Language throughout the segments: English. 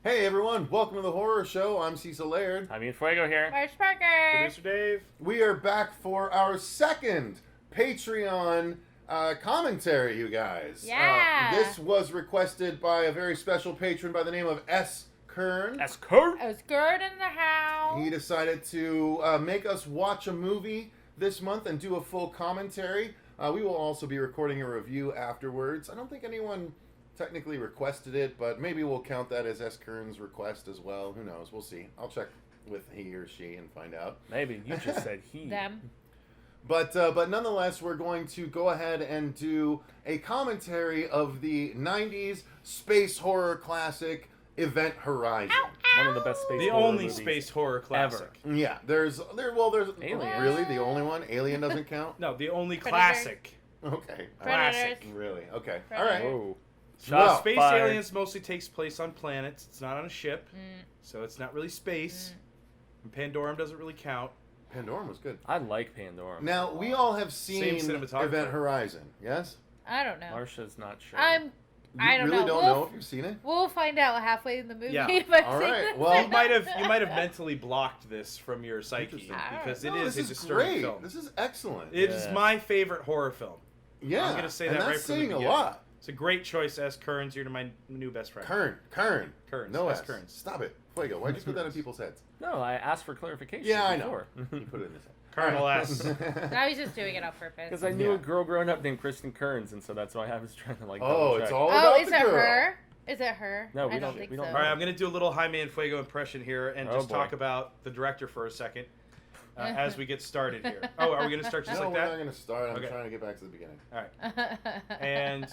Hey everyone, welcome to the horror show. I'm Cecil Laird. I'm Fuego here. Marcia Parker. Producer Dave. We are back for our second Patreon commentary, you guys. Yeah. This was requested by a very special patron by the name of S. Kern. S. Kern. I was good in the house. He decided to make us watch a movie this month and do a full commentary. We will also be recording a review afterwards. I don't think anyone technically requested it, but maybe we'll count that as S. Kern's request as well. Who knows? We'll see. I'll check with he or she and find out. Maybe. You just said he. Them. But nonetheless, we're going to go ahead and do a commentary of the 90s space horror classic Event Horizon. Ow, ow. One of the best space The horror only movies space horror classic. Yeah, there's Alien. really the only one. Alien doesn't count. No, the only Predator. classic. Okay, Predators. really okay. Predator. All right. Whoa. Well, Shots Space fired. Aliens mostly takes place on planets. It's not on a ship, so it's not really space. And Pandorum doesn't really count. Pandorum was good. I like Pandora. Now we all have seen Same cinematographer. Event Horizon. Yes. I don't know. Marcia's not sure. I You don't really know. don't know if you've seen it. We'll find out halfway in the movie Yeah. if I've All seen right, it. well- You might have mentally blocked this from your psyche Interesting. because it No, is a this is disturbing great. film. This is excellent. It is Yeah. my favorite horror film. Yeah, I'm gonna say and that that's right from the saying a beginning. lot. It's a great choice, S. Kearns. You're my new best friend. Kern. Kearns. No S. S. Kearns. Stop it. Fuego. Why'd you put that in people's heads? No, I asked for clarification. Yeah, I know. before. You put it in his head. Colonel S. No, he's just doing it on purpose. Because I knew Yeah. a girl growing up named Kristen Kearns, and so that's why I was trying to like. Oh, double it's check. all Oh, about is the it girl. her? Is it her? No, we I don't- think we so. don't All right, I'm going to do a little Jaime and Fuego impression here and Oh, just boy. talk about the director for a second as we get started here. Oh, are we going to start just No, like we're that? not going to start. I'm Okay. trying to get back to the beginning. All right. And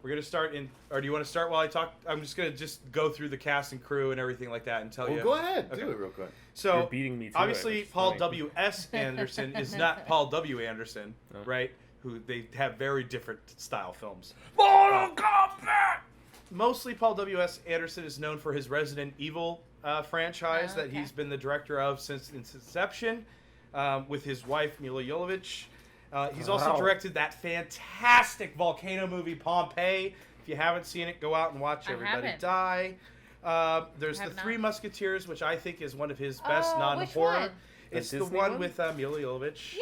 we're going to start in, or do you want to start while I talk? I'm just going to just go through the cast and crew and everything like that and tell Well, you. go ahead. Okay. Do it real quick. So, You're beating me to obviously, it, which is Paul funny. W.S. Anderson is not Paul W. Anderson, No. right? Who they have very different style films. Mortal Kombat! Mostly, Paul W.S. Anderson is known for his Resident Evil franchise Oh, that okay. he's been the director of since its inception, with his wife Mila Jovovich. He's also Wow. directed that fantastic volcano movie Pompeii. If you haven't seen it, go out and watch I Everybody haven't. Die. There's Have The not. Three Musketeers, which I think is one of his best Oh, non-horror. which one? It's The the Disney one one? with Mila Jovovich. Yay!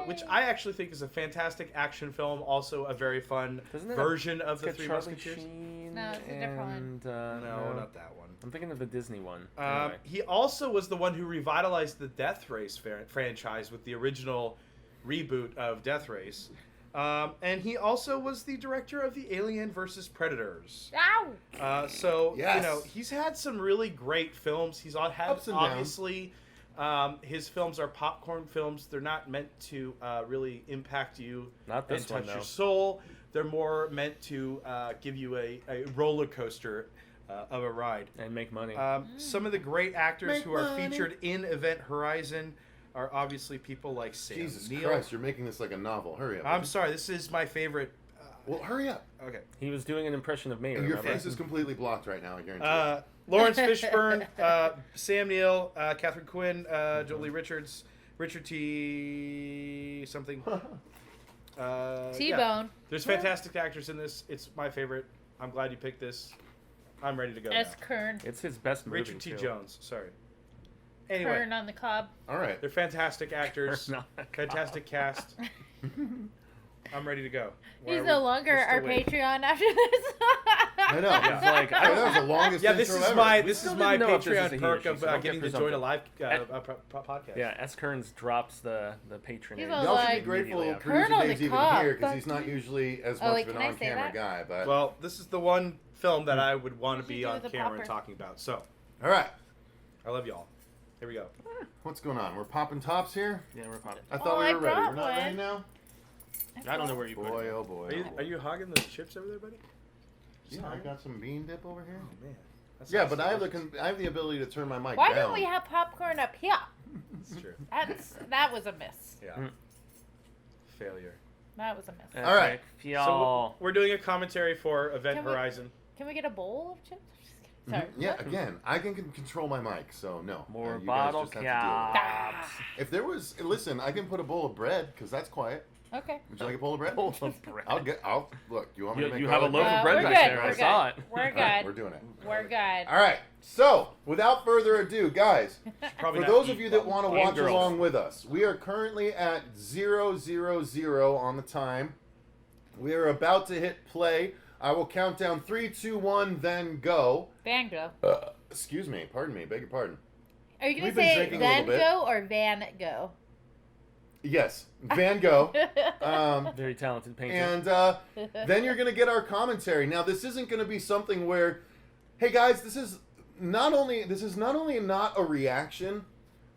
Which I actually think is a fantastic action film, also a very fun Doesn't it version of It's The got Three Charlie Musketeers. Sheen No, it's a different one. and, No, not that one. I'm thinking of the Disney one. Anyway. He also was the one who revitalized the Death Race franchise with the original reboot of Death Race. And he also was the director of the Alien vs. Predators. Ow! So, Yes. you know, he's had some really great films. He's had, Ups and downs. obviously, his films are popcorn films. They're not meant to really impact you Not this and one, touch though. your soul. They're more meant to give you a roller coaster of a ride. And make money. Some of the great actors Make who are money. featured in Event Horizon are obviously people like Sam Jesus Neill. Christ, you're making this like a novel. Hurry up. I'm sorry, this is my favorite. Well, hurry up. Okay. He was doing an impression of me, Your remember? face is completely blocked right now, I guarantee Lawrence Fishburne, Sam Neill, Catherine Quinn, Jolie Richards, Richard T. something. T-Bone. Yeah. There's fantastic actors in this. It's my favorite. I'm glad you picked this. I'm ready to go S. now. Kern. It's his best movie, Richard T. too. Jones. Sorry. Anyway, Kern on the cob. you. All right. they're fantastic actors. Kern on the cob. Fantastic cast. I'm ready to go. Why He's are no we- longer we're still our waiting. Patreon after this. I know. It's like, Hey, that was the longest Yeah, this intro is ever. my We this still is my didn't know if this is a Patreon he or perk she, of so don't getting get to join a presumptive. live podcast. Yeah, S. Kearns drops the patronage. He's all Y'all should be like, grateful immediately producer Kern on the Dave's even cob, here because fuck he's not you. usually as Oh, much wait, of an can I say on-camera that? guy. But Well, this is the one film that I would want to You be should do on the camera and popper. talking about. So, all right, I love y'all. Here we go. what's going on? We're popping tops here. Yeah, we're popping. I thought Oh, we I were ready. brought We're not ready one. now. I don't know where you put Boy, it. oh boy. Are you hogging those chips over there, buddy? Yeah, I got some bean dip over here. Oh man. That Yeah, sounds but I have delicious. I have the ability to turn my mic Why down. don't we have popcorn up here? It's true. That was a miss. Yeah. Mm. Failure. That was a miss. All right. Y'all. So we're doing a commentary for Event Can we- Horizon. Can we get a bowl of chips? I'm just kidding. Sorry. Yeah, What? again, I can control my mic, so no. More you guys bottle just have to deal with it. caps. If there was, listen, I can put a bowl of bread because that's quiet. Okay. Would you like a bowl of bread? Bowl of bread. I'll look. You want me to make You have a garlic loaf bread? of bread we're back good. there. We're I saw it. good. We're All right, good. we're doing it. We're good. All right. So, without further ado, guys, Probably for not those eat of you that while- want to And watch girls. along with us, we are currently at 0:00 on the time. We are about to hit play. I will count down 3, 2, 1, then go. Van Go. Excuse me. Pardon me. Beg your pardon. Are you gonna We've been say drinking a Van little bit. Go or Van Go? Yes, Van Gogh. Very talented painter. And then you're going to get our commentary. Now, this isn't going to be something where, hey guys, this is not only not a reaction,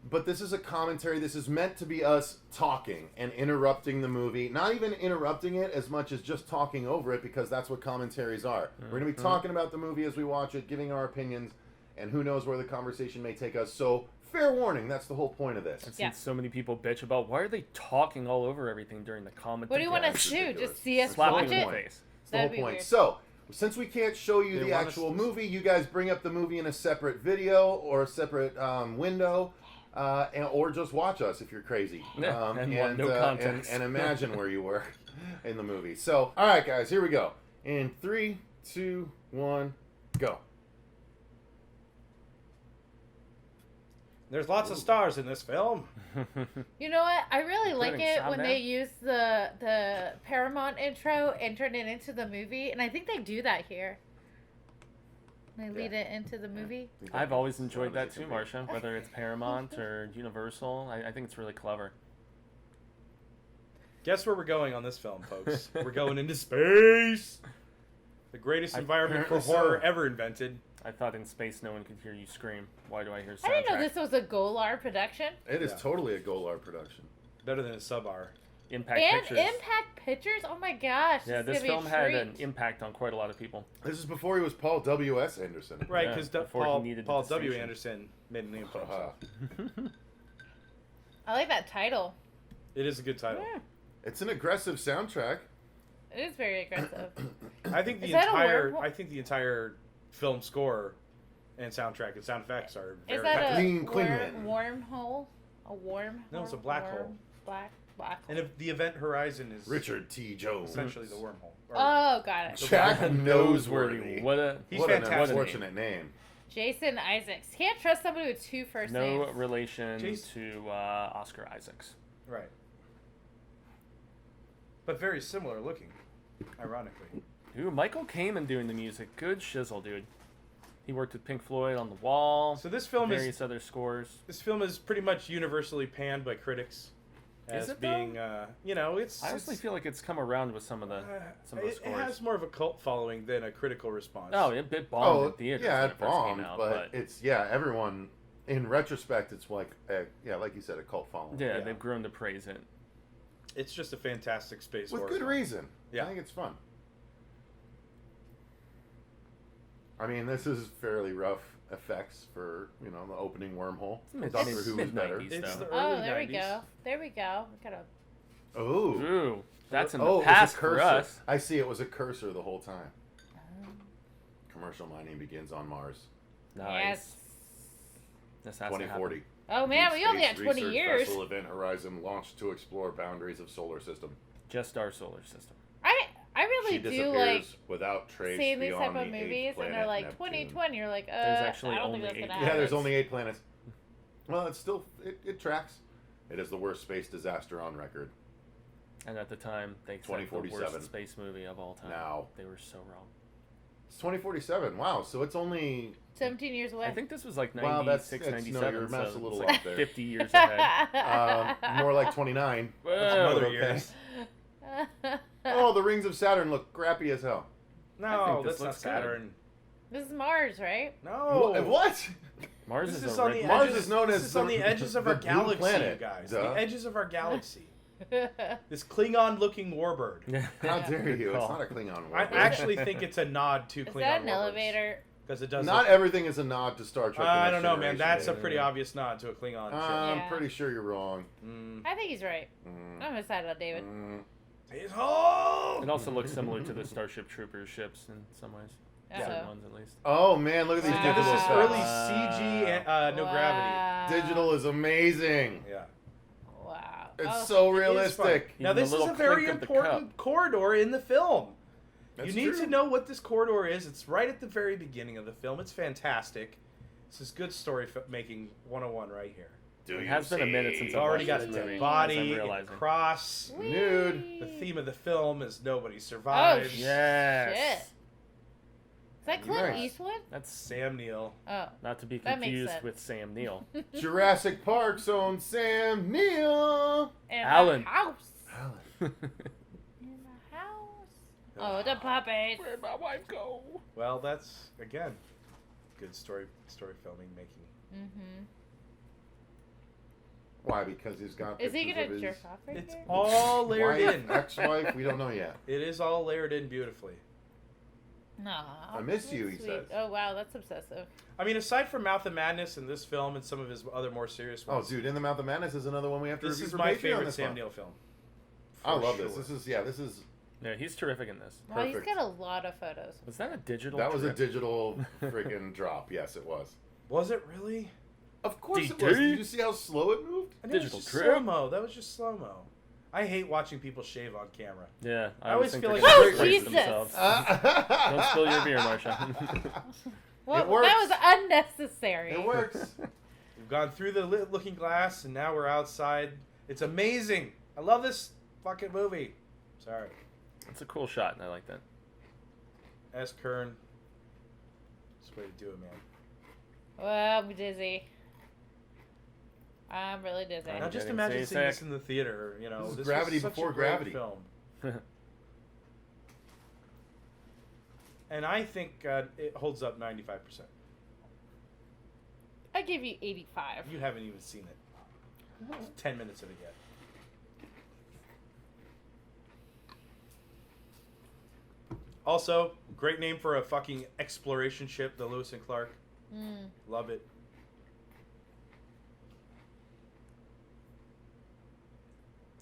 but this is a commentary. This is meant to be us talking and interrupting the movie. Not even interrupting it as much as just talking over it, because that's what commentaries are. We're going to be talking about the movie as we watch it, giving our opinions, and who knows where the conversation may take us. So, fair warning, that's the whole point of this. I've Yeah. seen so many people bitch about why are they talking all over everything during the commentary. What do you want Yeah, us it's to do? ridiculous. Just see us Slap watch me in it? the face. That's the whole That'd be point. weird. So, since we can't show you They the want actual us to- movie, you guys bring up the movie in a separate video or a separate window, or just watch us if you're crazy. Yeah, and want no context. and imagine where you were in the movie. So, all right, guys, here we go. In 3, 2, 1, go. There's lots of stars in this film. You know what? I really like Including it Sam when Man? they use the Paramount intro and turn it into the movie, and I think they do that here. They lead it into the movie. I've always enjoyed that too, Marcia. Whether it's Paramount or Universal, I think it's really clever. Guess where we're going on this film, folks? We're going into space. The greatest environment for Apparently horror so. ever invented. I thought in space no one could hear you scream. Why do I hear soundtrack? I didn't know this was a Golar production. It is Yeah. totally a Golar production. Better than a sub-R. Impact And Pictures. Impact Pictures? Oh my gosh. Yeah, this this is gonna film be a had an treat. impact on quite a lot of people. This is before he was Paul W.S. Anderson. Right, Yeah, because before he needed the Paul W. distinction. Anderson made a name for himself. I like that title. It is a good title. Yeah, It's an aggressive soundtrack. it is very aggressive. I think Is that a wormhole? the entire film score and soundtrack and sound effects are very Is that a Kathleen Quinlan. wormhole? A worm? No, it's a black hole. Black hole. And if the event horizon is Richard T. Jones. essentially the wormhole. Or- Oh, got it. Jack Noseworthy. What a He's What fantastic. an unfortunate name. Jason Isaacs. Can't trust somebody with two first no names. relation Jason- to Oscar Isaacs. Right. But very similar looking, ironically. Ooh, Michael Kamen doing the music. Good shizzle, dude. He worked with Pink Floyd on The Wall. So this film various other scores. is pretty much universally panned by critics as it, being, it's. I honestly feel like it's come around with some of the it scores. has more of a cult following than a critical response. Oh, it bombed Oh, in theaters yeah, when it it first came bombed, out, but it's, everyone, in retrospect, it's like, like you said, a cult following. yeah, they've grown to praise it. It's just a fantastic space With horror good film. reason. Yeah. I think it's fun. I mean, this is fairly rough effects for, the opening wormhole. Mid- Doctor Who was better. mid-90s. It's though. the Oh, early there 90s. we go. There we go. We got a Oh. Ooh, that's in the Oh, it was a past for cursor. us. I see, it was a cursor the whole time. Commercial mining begins on Mars. Nice. Yes. This has to happen. 2040. Oh man, Deep we only Space have 20 Research years. Vessel Event Horizon launched to explore boundaries of solar system. Just our solar system. I really She do disappears like without trace seeing these type beyond of the movies, eighth and they're planet, like Neptune. 2020. You're like, actually I don't think only that's gonna 8 happen. Yeah, there's only 8 planets. Well, it's still it tracks. It is the worst space disaster on record. And at the time, they said the 2047. worst space movie of all time. Now. They were so wrong. It's 2047. Wow, so it's only 17 years away. I think this was like Wow, 96, that's- no, 97. you're so messing a little it's like off there. 50 years ahead. more like 29. Whoa. Another Okay. years. Oh, the rings of Saturn look crappy as hell. I No, think this that's not looks good. Saturn. This is Mars, right? No. What? Mars This is is a on the red Mars edges. is known this as is on the- the edges of the our blue galaxy, planet, you guys. duh. The edges of our galaxy. Is This Klingon-looking warbird. How dare Good you? It's call. not a Klingon I warbird. actually think it's a nod to Klingon that an elevator? Because it does. Not everything is a nod to Star Trek. The I Next don't know, man. Generation, That's a David. pretty obvious nod to a Klingon ship. I'm Yeah. pretty sure you're wrong. I think he's right. Mm, I'm excited, David. mm. He's home. It also looks similar to the Starship Troopers ships in some ways. Certain ones at least. Oh man, look at these Wow. digital This is effects. early CG and no gravity. Digital is amazing. Yeah. Wow. It's Oh, so It is fun. realistic. Now Even the this is little a very clink of the important corridor in the film. That's you need true. to know what this corridor is. It's right at the very beginning of the film. It's fantastic. This is good story making 101 right here. Do It you has been a minute see? since It's I've already watched got a this dead movie, body, as I'm a realizing. cross. Nude. The theme of the film is nobody Oh, survives. Yes. shit. Is that Clint Nice. Eastwood? That's Sam Neill. Oh. not to be That makes confused sense. with Sam Neill. Jurassic Park's own Sam Neill. In Alan. the house. Alan. In the house. Oh, the puppets. Where'd my wife go? Well, that's again good story filming making. Mm-hmm. Why? Because he's got Is he pictures gonna of his jerk off right It's here? all layered wife, in. ex-wife. We don't know yet. It is all layered in beautifully. Nah. I miss you, that's he sweet. says. Oh wow, that's obsessive. I mean, aside from Mouth of Madness and this film and some of his other more serious Oh, ones, dude, In the Mouth of Madness is another one we have to this review is for my Patreon favorite this Sam month. Neill film. I For love sure. this. This is Yeah, he's terrific in this. Wow, he's Perfect. got a lot of photos. Was that a digital? that was a trip? digital freaking drop. Yes, it was. Was it really? Of course it DD? was. Did you see how slow it moved? And Digital it was just trip? slow mo. That was just slow mo. I hate watching people shave on camera. Yeah, I always think feel they're like gonna it's praise Jesus. themselves. Don't spill your beer, Marcia. Well, It works. that was unnecessary. It works. We've gone through the looking glass and now we're outside. It's amazing. I love this fucking movie. Sorry. It's a cool shot, and I like that. S. Kern. That's the way to do it, man. Well, I'm dizzy. I'm really dizzy. I'm Now just getting imagine seeing this seasick. in the theater. You know, This is was Gravity such a before great Gravity. film. And I think it holds up 95%. I give you 85. You haven't even seen it. 10 minutes of it yet. Also, great name for a fucking exploration ship, the Lewis and Clark. Mm. Love it.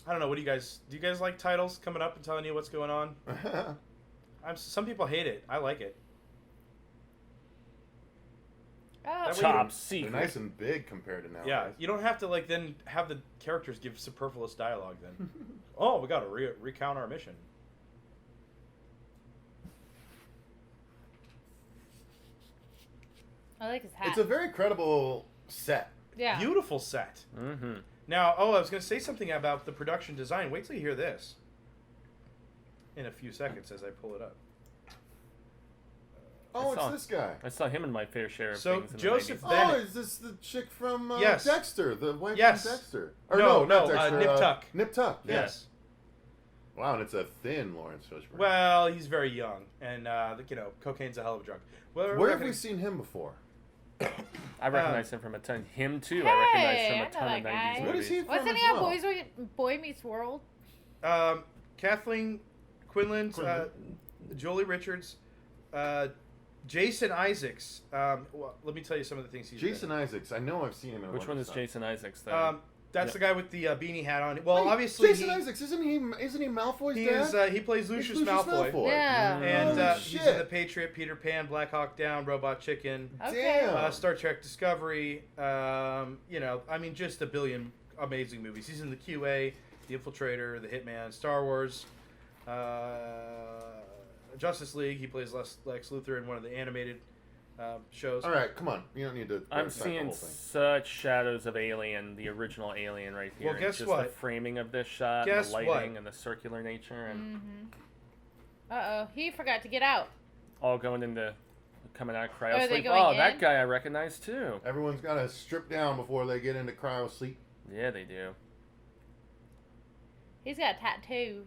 I don't know. What do you guys like titles coming up and telling you what's going on? Some people hate it. I like it. Oh, That way Top They're secret. nice and big compared to now. Yeah, you don't have to like then have the characters give superfluous dialogue. Then, oh, we got to recount our mission. I like his hat. It's a very credible set. yeah. Beautiful set. Mm-hmm. Now, I was going to say something about the production design. Wait till you hear this. In a few seconds, as I pull it up. Oh, I saw- it's this guy. I saw him in my fair share of So, things in Joseph the 90s. Bennett. Oh, is this the chick from Yes. Dexter? The wife Yes. from Dexter? Or No, not no, Dexter. Nip Tuck. Nip Tuck. Yeah. Yes. Wow, and it's a thin Lawrence Fishburne. Well, he's very young, and cocaine's a hell of a drug. Well, Where have we seen him before? I recognize him from a ton. Him too. Hey, I I recognize from know a ton of that 90s guy. What movies. is he from Wasn't as he on well? Boy Meets World? Kathleen Quinlan, Jolie Richards, Jason Isaacs. Well, let me tell you some of the things he's Jason been Isaacs. I know I've seen him in a Which bunch one of is stuff. Jason Isaacs? in. Then? That's Yeah. the guy with the beanie hat on. Well, Wait, obviously Jason Isaacs isn't he Malfoy's dad? he plays He's Lucius Malfoy. Yeah. And Holy he's in shit. The Patriot, Peter Pan, Black Hawk Down, Robot Chicken, Okay. Damn. Star Trek Discovery. Just a billion amazing movies. He's in The QA, The Infiltrator, The Hitman, Star Wars, Justice League. He plays Lex Luthor in one of the animated shows. All right, come on. You don't need to. I'm recite the seeing whole thing. such shadows of Alien, the original Alien, right here. Well, And guess just what? the framing of this shot, Guess and the lighting, what? and the circular nature, and Mm-hmm. Uh-oh. He forgot to get out. all going into coming out of cryo Are they sleep. going Oh, in? that guy I recognize too. Everyone's got to strip down before they get into cryo sleep. Yeah, they do. He's got a tattoo.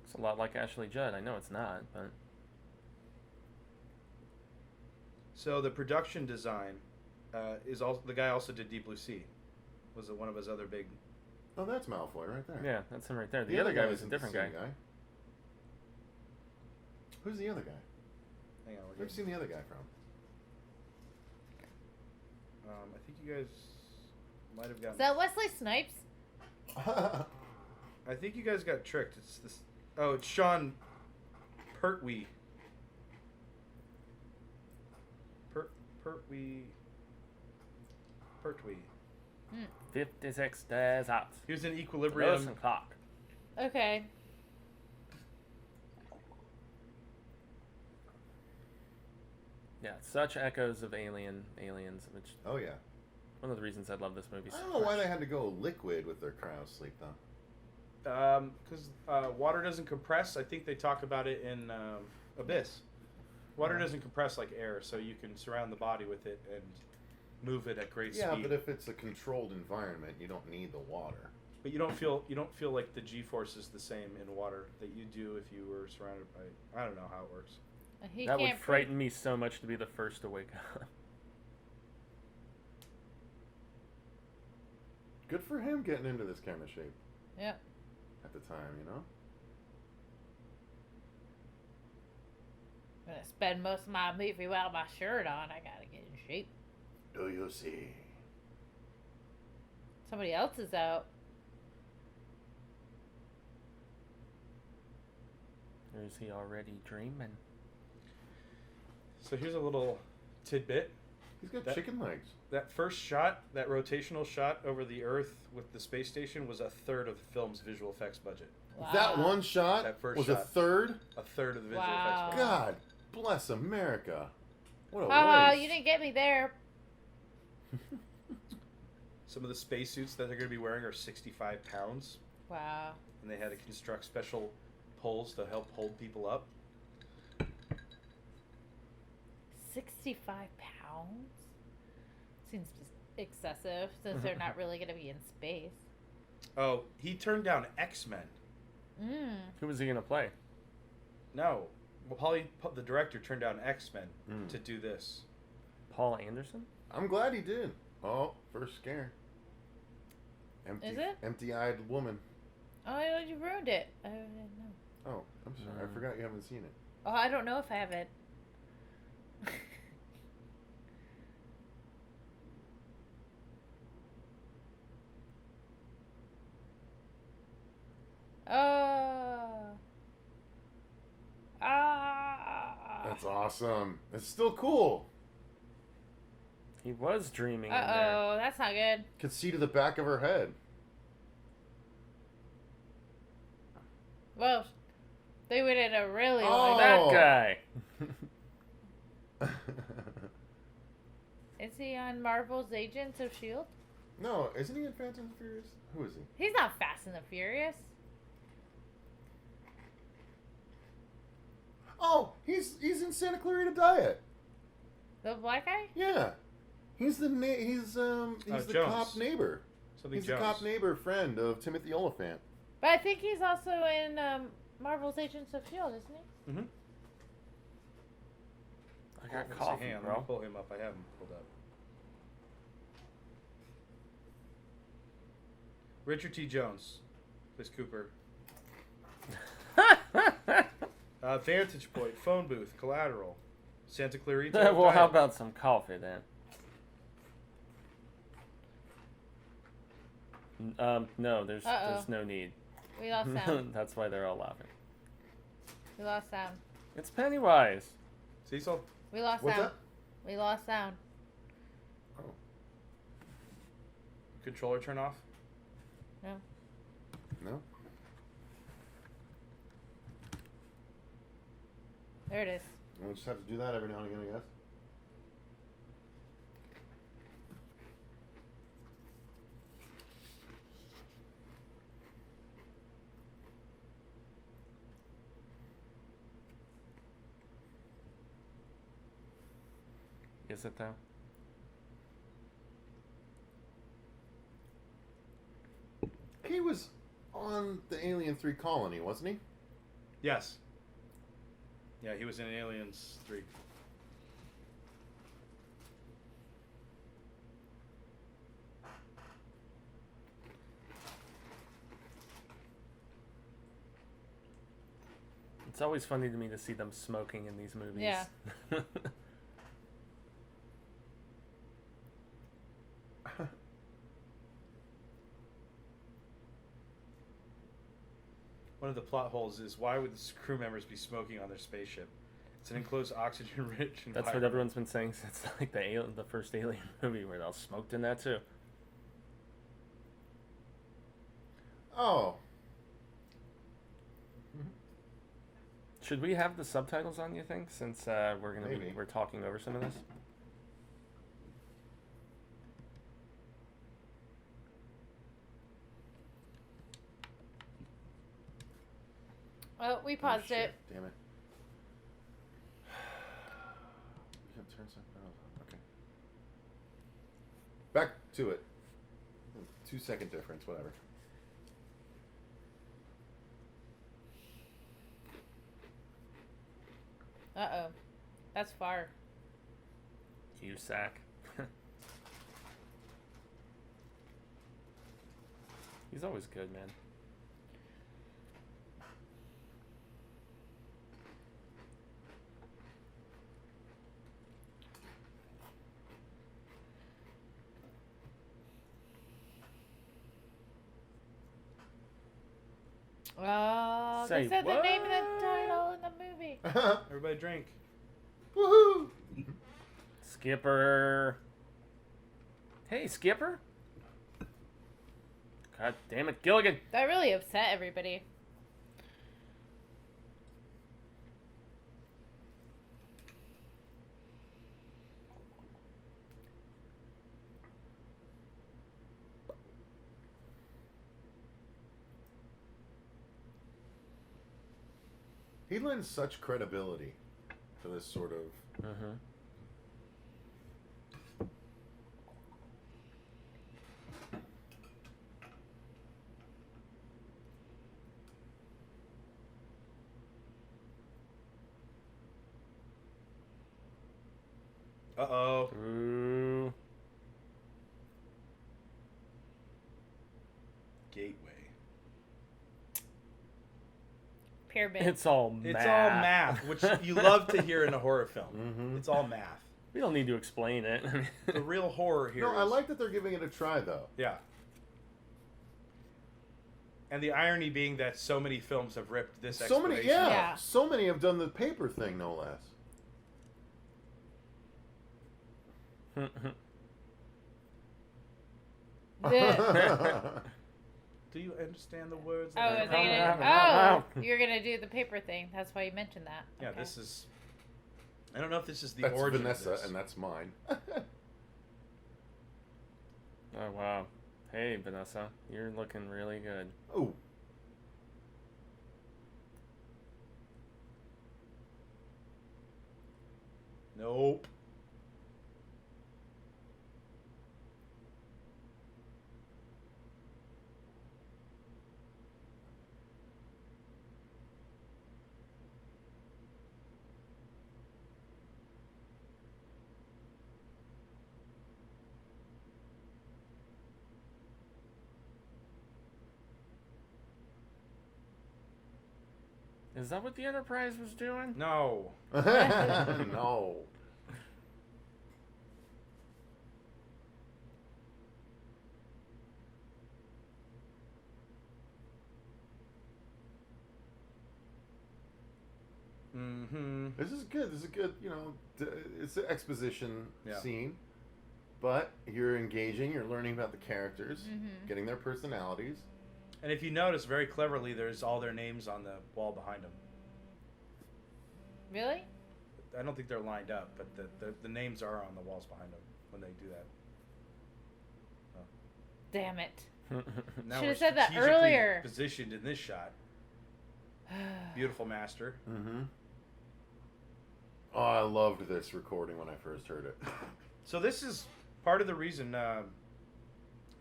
It's a lot like Ashley Judd. I know it's not, but So the production design is also the guy also did Deep Blue Sea. Was it one of his other big? Oh, that's Malfoy right there. yeah, that's him right there. The other guy was a isn't different the guy. same Who's the other guy? Hang on, Where'd you seen the other guy from? I think you guys might have gotten. Is that Wesley Snipes? I think you guys got tricked. It's this. Oh, it's Sean Pertwee. Pertwee. 56 days out. He was in Lewis Equilibrium. and Clark. Okay. Yeah, such echoes of Aliens, which Oh yeah. one of the reasons I love this movie so I don't know why much. they had to go liquid with their cryo sleep though. Because water doesn't compress. I think they talk about it in Abyss. Water doesn't compress like air, so you can surround the body with it and move it at great Yeah, speed. but if it's a controlled environment, you don't need the water. But you don't feel like the G-force is the same in water that you do if you were surrounded by. I don't know how it works. He That would can't frighten me so much to be the first to wake up. Good for him getting into this kind of shape Yep. at the time, you know? I'm gonna spend most of my movie without my shirt on. I gotta get in shape. Do you see? Somebody else is out. Or is he already dreaming? So here's a little tidbit. He's got That- chicken legs. That first shot, that rotational shot over the Earth with the space station, was a third of the film's visual effects budget. Wow. That one shot That first was a shot. third? A third of the visual Wow. effects budget. God bless America. What a Oh, waste. you didn't get me there. Some of the spacesuits that they're going to be wearing are 65 pounds, Wow. and they had to construct special poles to help hold people up. 65 pounds? Seems excessive since they're not really going to be in space. Oh, he turned down X-Men. Who was he gonna play? No. Well, the director turned down X-Men to do this. Paul Anderson? I'm glad he did. Oh, first scare. Is it? Empty-eyed woman. Oh, you ruined it. I didn't know. Oh, I'm sorry. I forgot you haven't seen it. Oh, I don't know if I have it. Oh. Ah. That's awesome. It's still cool. He was dreaming in there. Uh-oh, that's not good. Could see to the back of her head. Well, they would have really Oh. That guy. Is he on Marvel's Agents of S.H.I.E.L.D.? No, isn't he in Phantom and Furious? Who is he? He's not Fast and the Furious. Oh, he's in Santa Clarita Diet. The black guy? Yeah, he's the the Jones. cop neighbor. Something He's Jones. the cop neighbor friend of Timothy Oliphant. But I think he's also in Marvel's Agents of S.H.I.E.L.D., isn't he? Mm-hmm. I got Let's see, coffee, hang on, let bro. me pull him up. I have him pulled up. Richard T. Jones plays Cooper. Vantage Point, Phone Booth, Collateral, Santa Clarita. Well, how Diet. about some coffee then? No, there's Uh-oh. no need. We lost sound. That's why they're all laughing. We lost sound. It's Pennywise. Cecil? We lost What's sound. that? We lost sound. Oh, Controller turn off? No. no. There it is. We'll just have to do that every now and again, I guess. Is it though? He was on the Alien 3 colony, wasn't he? Yes. Yeah, he was in Aliens 3. It's always funny to me to see them smoking in these movies. Yeah. One of the plot holes is why would the crew members be smoking on their spaceship? It's an enclosed oxygen-rich environment. That's what everyone's been saying since like the first Alien movie, where they all smoked in that too. Oh. Should we have the subtitles on, you think, since we're talking over some of this? Oh, we paused shit. it. Damn it. You can turn subtitles on. Okay. Back to it. 2-second difference, whatever. Uh-oh. That's far. You sack. He's always good, man. Oh, Say they said what? the name of the title in the movie. Everybody drink. Woohoo! Skipper. Hey, Skipper. God damn it, Gilligan. That really upset everybody. He lends such credibility to this sort of. Mm-hmm. Uh-oh. Ooh. Gateway. Pyramid. It's all math. It's all math, which you love to hear in a horror film. Mhm. It's all math. We don't need to explain it. The real horror here No, I is- like that they're giving it a try, though. Yeah. And the irony being that so many films have ripped this So many, explanation. Yeah. so many have done the paper thing, no less. Do you understand the words? Oh, that is are they coming gonna, out? oh, you're gonna do the paper thing. That's why you mentioned that. Yeah, Okay. this is... I don't know if this is the That's origin Vanessa, of this. and that's mine. Oh, wow. Hey, Vanessa. You're looking really good. Oh, Nope. Is that what the Enterprise was doing? No. no. Mm-hmm. This is good. This is good. You know, it's an exposition Yeah. scene, but you're engaging. You're learning about the characters, Mhm. getting their personalities. And if you notice, very cleverly, there's all their names on the wall behind them. Really? I don't think they're lined up, but the names are on the walls behind them when they do that. Damn it. Now Should've we're said that strategically earlier. Positioned in this shot. Beautiful master. Mm-hmm. Oh, I loved this recording when I first heard it. So this is part of the reason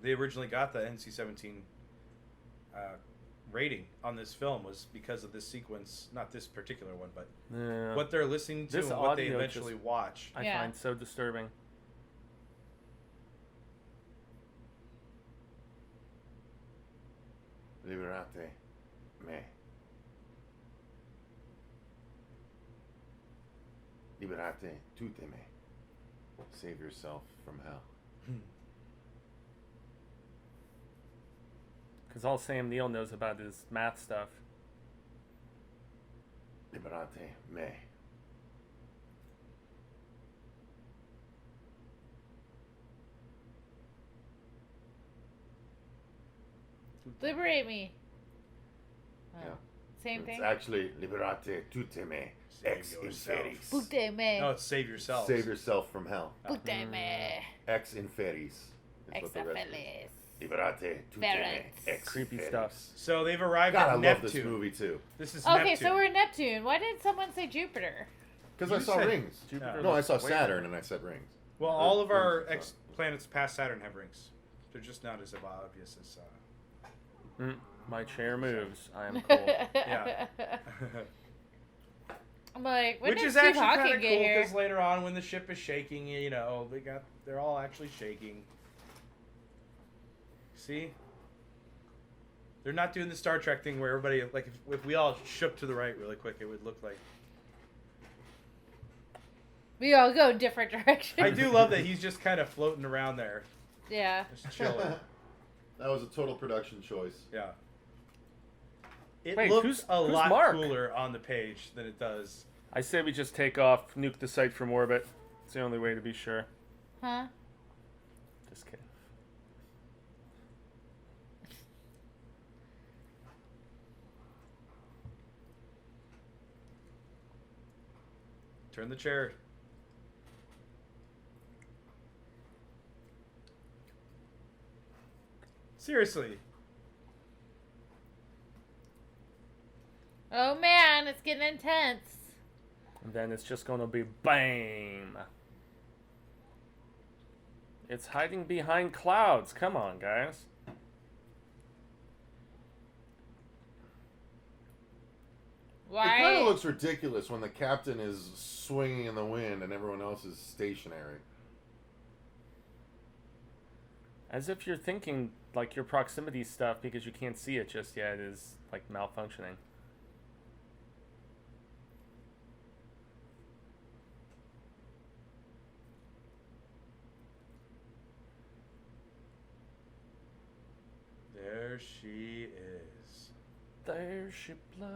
they originally got the NC-17 rating on this film was because of this sequence. Not this particular one, but Yeah. what they're listening to This and what they audio eventually just- watch. I Yeah. find so disturbing. Liberate me. Liberate tutte me. Save yourself from hell. Because all Sam Neill knows about is math stuff. Liberate me. Liberate me. Oh. Yeah. Same It's thing. actually liberate tutte me ex yourself. inferis. Pute me. No, it's save yourself. Save yourself from hell. Pute me. Ex inferis. Is Ex what the rest is. infelis. Liberate tutte me Ferrets. ex Creepy inferis. stuff. So they've arrived God, I at love Neptune. this movie too. This is Okay, Neptune. so we're Neptune. Why did someone say Jupiter? Because You I saw said rings. Jupiter No, I looks saw way Saturn and I said rings. Well, all of our Rings, planets past Saturn have rings. They're just not as obvious as. My chair moves. I am cool. Yeah. I'm like, when Which did is Steve actually kind Hawking of get cool here? because later on, when the ship is shaking, they're all actually shaking. See, they're not doing the Star Trek thing where everybody if we all shook to the right really quick, it would look like. We all go different directions. I do love that he's just kind of floating around there, Yeah. just chilling. That was a total production choice. Yeah. It Wait, looks who's a lot Mark? cooler on the page than it does. I say we just take off, nuke the site from orbit. It's the only way to be sure. Huh? Just kidding. Turn the chair. Seriously. Oh man, it's getting intense. And then it's just gonna be BAM! It's hiding behind clouds. Come on, guys. It kind Why? of looks ridiculous when the captain is swinging in the wind and everyone else is stationary. As if you're thinking like your proximity stuff because you can't see it just yet is like malfunctioning. There she is. There she blows.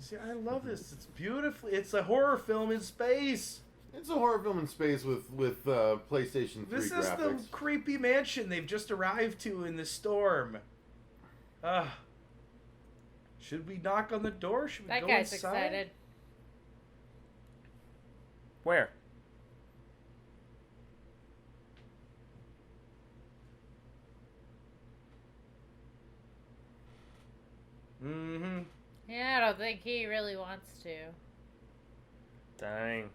See, I love this. It's beautiful. It's a horror film in space. It's a horror film in space with PlayStation 3 This is graphics. the creepy mansion they've just arrived to in the storm. Should we knock on the door? Should we That go guy's inside? excited. Where? Mm-hmm. Yeah, I don't think he really wants to. Dang.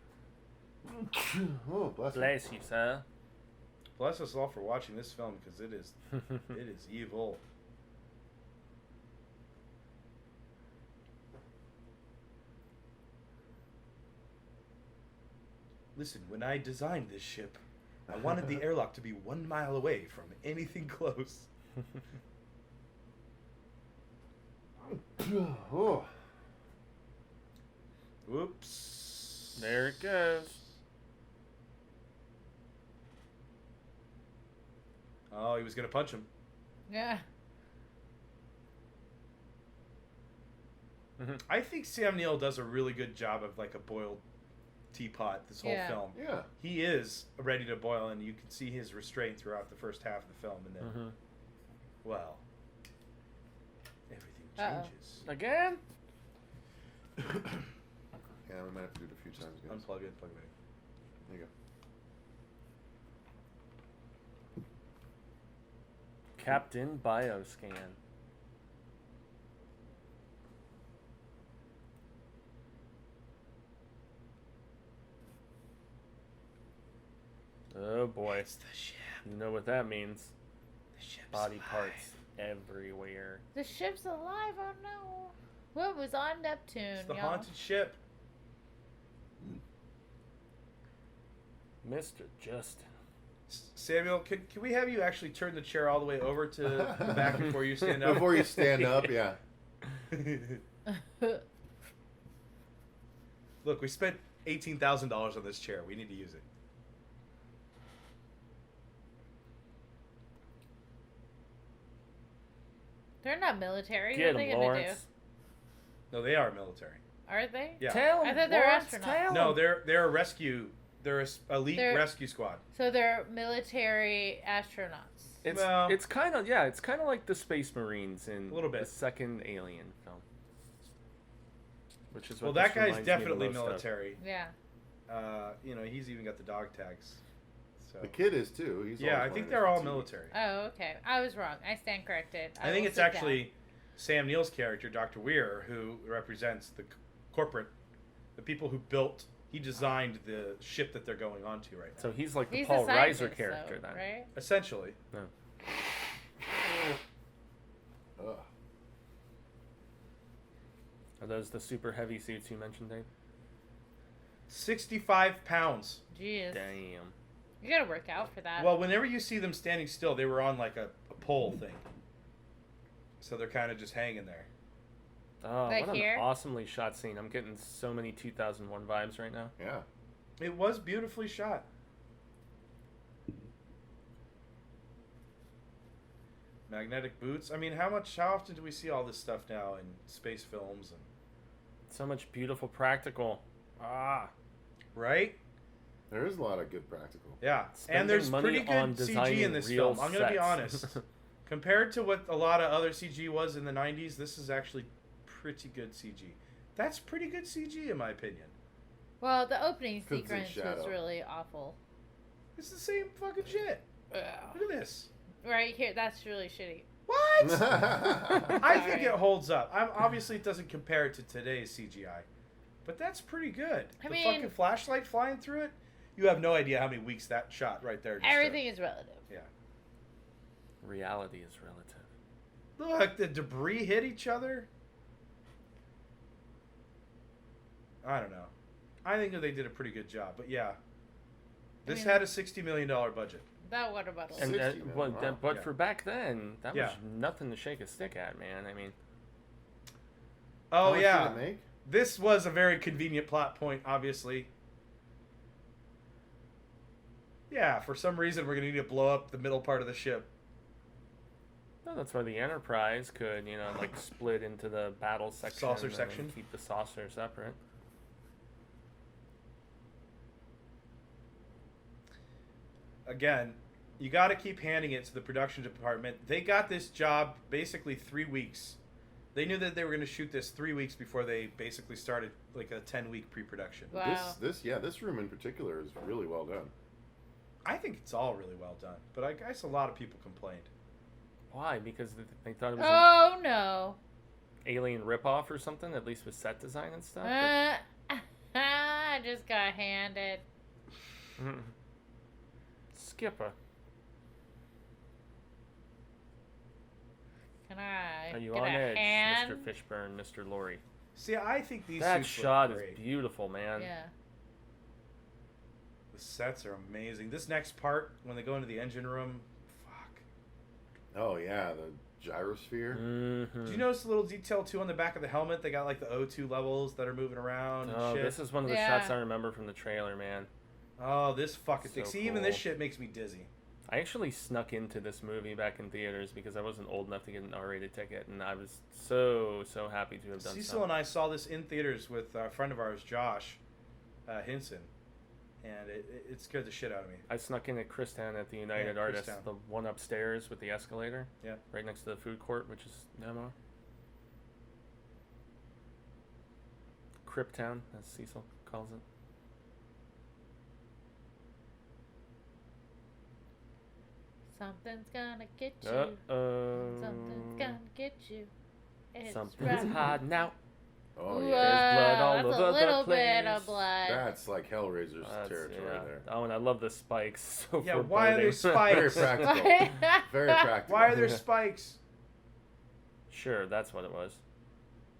Oh, bless me. Bless you, sir. Bless us all for watching this film because it is evil. Listen, when I designed this ship, I wanted the airlock to be 1 mile away from anything close. Oh. Whoops. There it goes. Oh, he was gonna punch him. Yeah. I think Sam Neill does a really good job of like a boiled teapot this whole Yeah. film. Yeah. He is ready to boil, and you can see his restraint throughout the first half of the film, and then, well, everything Uh-oh. changes. Again? Yeah, we might have to do it a few times. Guys. Unplug it, plug it There you go. Captain Bioscan. Oh boy. It's the ship. You know what that means. The ship's Body alive. parts everywhere. The ship's alive. Oh no. What was on Neptune? It's the y'all? haunted ship. Mr. Justin. Samuel, can we have you actually turn the chair all the way over to the back before you stand up? Before you stand up, yeah. Look, we spent $18,000 on this chair. We need to use it. They're not military. Get what are they him, gonna Lawrence. No, they are military. do? Are they? Yeah. Tell I him, thought they were Lawrence, astronauts. tell No, him. they're a rescue. They're a elite They're- rescue squad. So they're military astronauts. It's kind of like the Space Marines in A little bit. the second Alien film, which is Well, what that this guy's reminds me the definitely most of. military. Yeah. He's even got the dog tags. So. The kid is too. He's Yeah, always I think wearing they're all his fatigues. military. Oh, okay. I was wrong. I stand corrected. I think will it's sit actually Sam Neill's character, Dr. Weir, who represents the corporate, the people who built. He designed the ship that they're going on to right now. So he's like down. the He's Paul a scientist, Reiser character though, then. right? Essentially. No. Ugh. Are those the super heavy suits you mentioned, Dave? 65 pounds. Jeez. Damn. You gotta work out for that. Well, whenever you see them standing still, they were on like a pole thing. So they're kind of just hanging there. Oh, Like what here? an awesomely shot scene. I'm getting so many 2001 vibes right now. Yeah. It was beautifully shot. Magnetic boots. I mean, how often do we see all this stuff now in space films and So much beautiful practical. Ah. right? There is a lot of good practical. Yeah. Spending And there's money pretty on good CG designing in this real film. I'm going to be sets. honest. Compared to what a lot of other CG was in the 90s, this is actually pretty good CG. That's pretty good CG in my opinion. well, the opening Crimson sequence Shadow. was really awful. It's the same fucking shit. Look at this. Right here, that's really shitty. What? I think Sorry. it holds up. Obviously, it doesn't compare to today's CGI, but that's pretty good. I The mean- fucking flashlight flying through it. You have no idea how many weeks that shot right there. just Everything is relative. took. Reality is relative. Yeah. Look, the debris hit each other. I don't know. I think that they did a pretty good job, but yeah, this mean- had a $60 million budget. That water bottle. And 60 million, wow. but Yeah. for back then, that Yeah. was nothing to shake a stick at, man. I mean, How Oh much yeah, did it make? this was a very convenient plot point, obviously. Yeah, for some reason we're gonna need to blow up the middle part of the ship. no, that's why the Enterprise could, like split into the battle section, Saucer and then section. keep the saucer separate. Again, you got to keep handing it to the production department. They got this job basically 3 weeks. They knew that they were going to shoot this 3 weeks before they basically started like a 10-week pre-production. Wow. This room in particular is really well done. I think it's all really well done, but I guess a lot of people complained. Why? Because they thought it was Oh no. an alien ripoff or something, at least with set design and stuff. I just got handed. But- Skipper, Can I are you get on a edge, hand? Mr. Fishburne, Mr. Laurie? See, I think these That suits shot look is great. beautiful, man. Yeah. The sets are amazing. This next part, when they go into the engine room, fuck. Oh yeah, the gyrosphere. Mm-hmm. Do you notice the little detail too on the back of the helmet? They got like the O2 levels that are moving around and Oh, shit. this is one of the Yeah. shots I remember from the trailer, man. Oh, this fucking thing. So See, even this cool. shit makes me dizzy. I actually snuck into this movie back in theaters because I wasn't old enough to get an R-rated ticket, and I was so happy to have done Cecil so. and I saw this in theaters with a friend of ours, Josh Hinson, and it scared the shit out of me. I snuck in at Christown at the United Yeah, Artists, Christown. the one upstairs with the escalator. Yeah. Right next to the food court, which is Nemo. Cryptown, as Cecil calls it. Something's gonna get you. Uh-oh. Something's gonna get you. It's Something's right. hiding out. Oh Whoa, yeah, There's blood all that's over a the little bit place. of blood. that's like Hellraiser's That's- territory yeah. there. Oh, and I love the spikes. So Yeah, why are there foreboding. spikes? Very practical. Very practical. Why are there Yeah. spikes? Sure, that's what it was.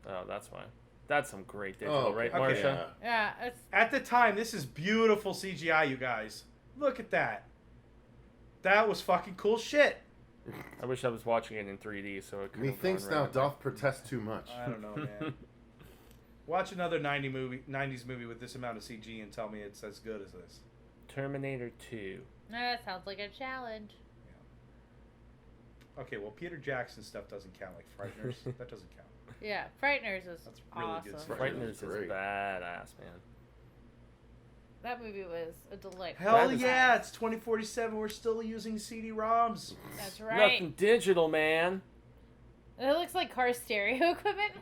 Oh, that's why. That's some great digital, Oh, right, okay. Marcia? Yeah, it's At the time, this is beautiful CGI, you guys. Look at that. That was fucking cool shit. I wish I was watching it in 3D, so it could. Methinks thou doth protest too much. I don't know, man. Watch another 90s movie with this amount of CG and tell me it's as good as this. Terminator 2. that sounds like a challenge. Okay, well, Peter Jackson stuff doesn't count, like Frighteners. That doesn't count. Yeah, Frighteners is That's really good awesome. stuff. Frighteners Frighteners is is great. badass, man. That movie was a delight. Hell That is- yeah, it's 2047. We're still using CD-ROMs. That's right. Nothing digital, man. It looks like car stereo equipment.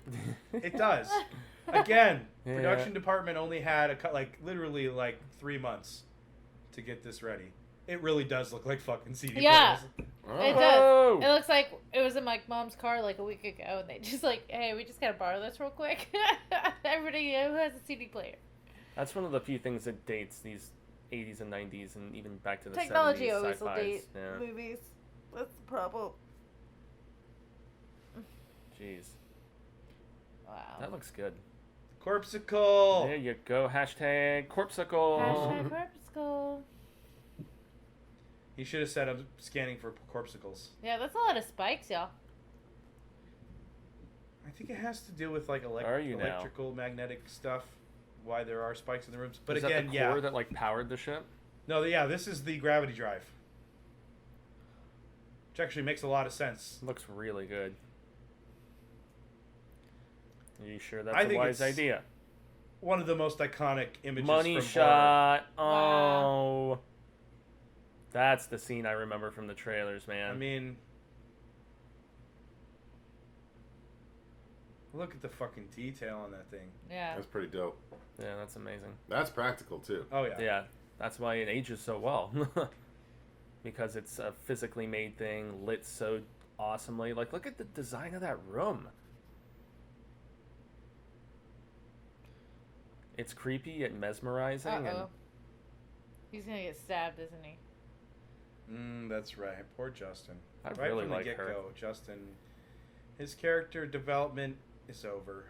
It does. Again, Yeah. production department only had literally 3 months to get this ready. It really does look like fucking CD Yeah. players. It Oh. does. It looks like it was in my mom's car like a week ago, and they just hey, we just gotta borrow this real quick. Everybody who has a CD player. That's one of the few things that dates these 80s and 90s and even back to the Technology 70s always will sci-fis. date Yeah. movies. That's the problem. Jeez. Wow. That looks good. Corpsicle. There you go. Hashtag Corpsicle. Hashtag Corpsicle. He should have said I'm scanning for corpsicles. Yeah, that's a lot of spikes, y'all. I think it has to do with Are you now? electrical magnetic stuff. Why there are spikes in the rooms. But Is again, that the yeah. core that powered the ship? No, yeah, this is the gravity drive. Which actually makes a lot of sense. Looks really good. Are you sure I that's a think wise it's idea? One of the most iconic images Money from shot. Wow. Oh. That's the scene I remember from the trailers, man. horror. I mean, look at the fucking detail on that thing. Yeah. That's pretty dope. Yeah, that's amazing. That's practical too. Oh yeah. Yeah, that's why it ages so well. Because it's a physically made thing, lit so awesomely. Look at the design of that room. It's creepy yet mesmerizing. Uh-oh. He's gonna get stabbed, isn't he? That's right. Poor Justin. I Right really from the like her. get-go, Justin, his character development is over.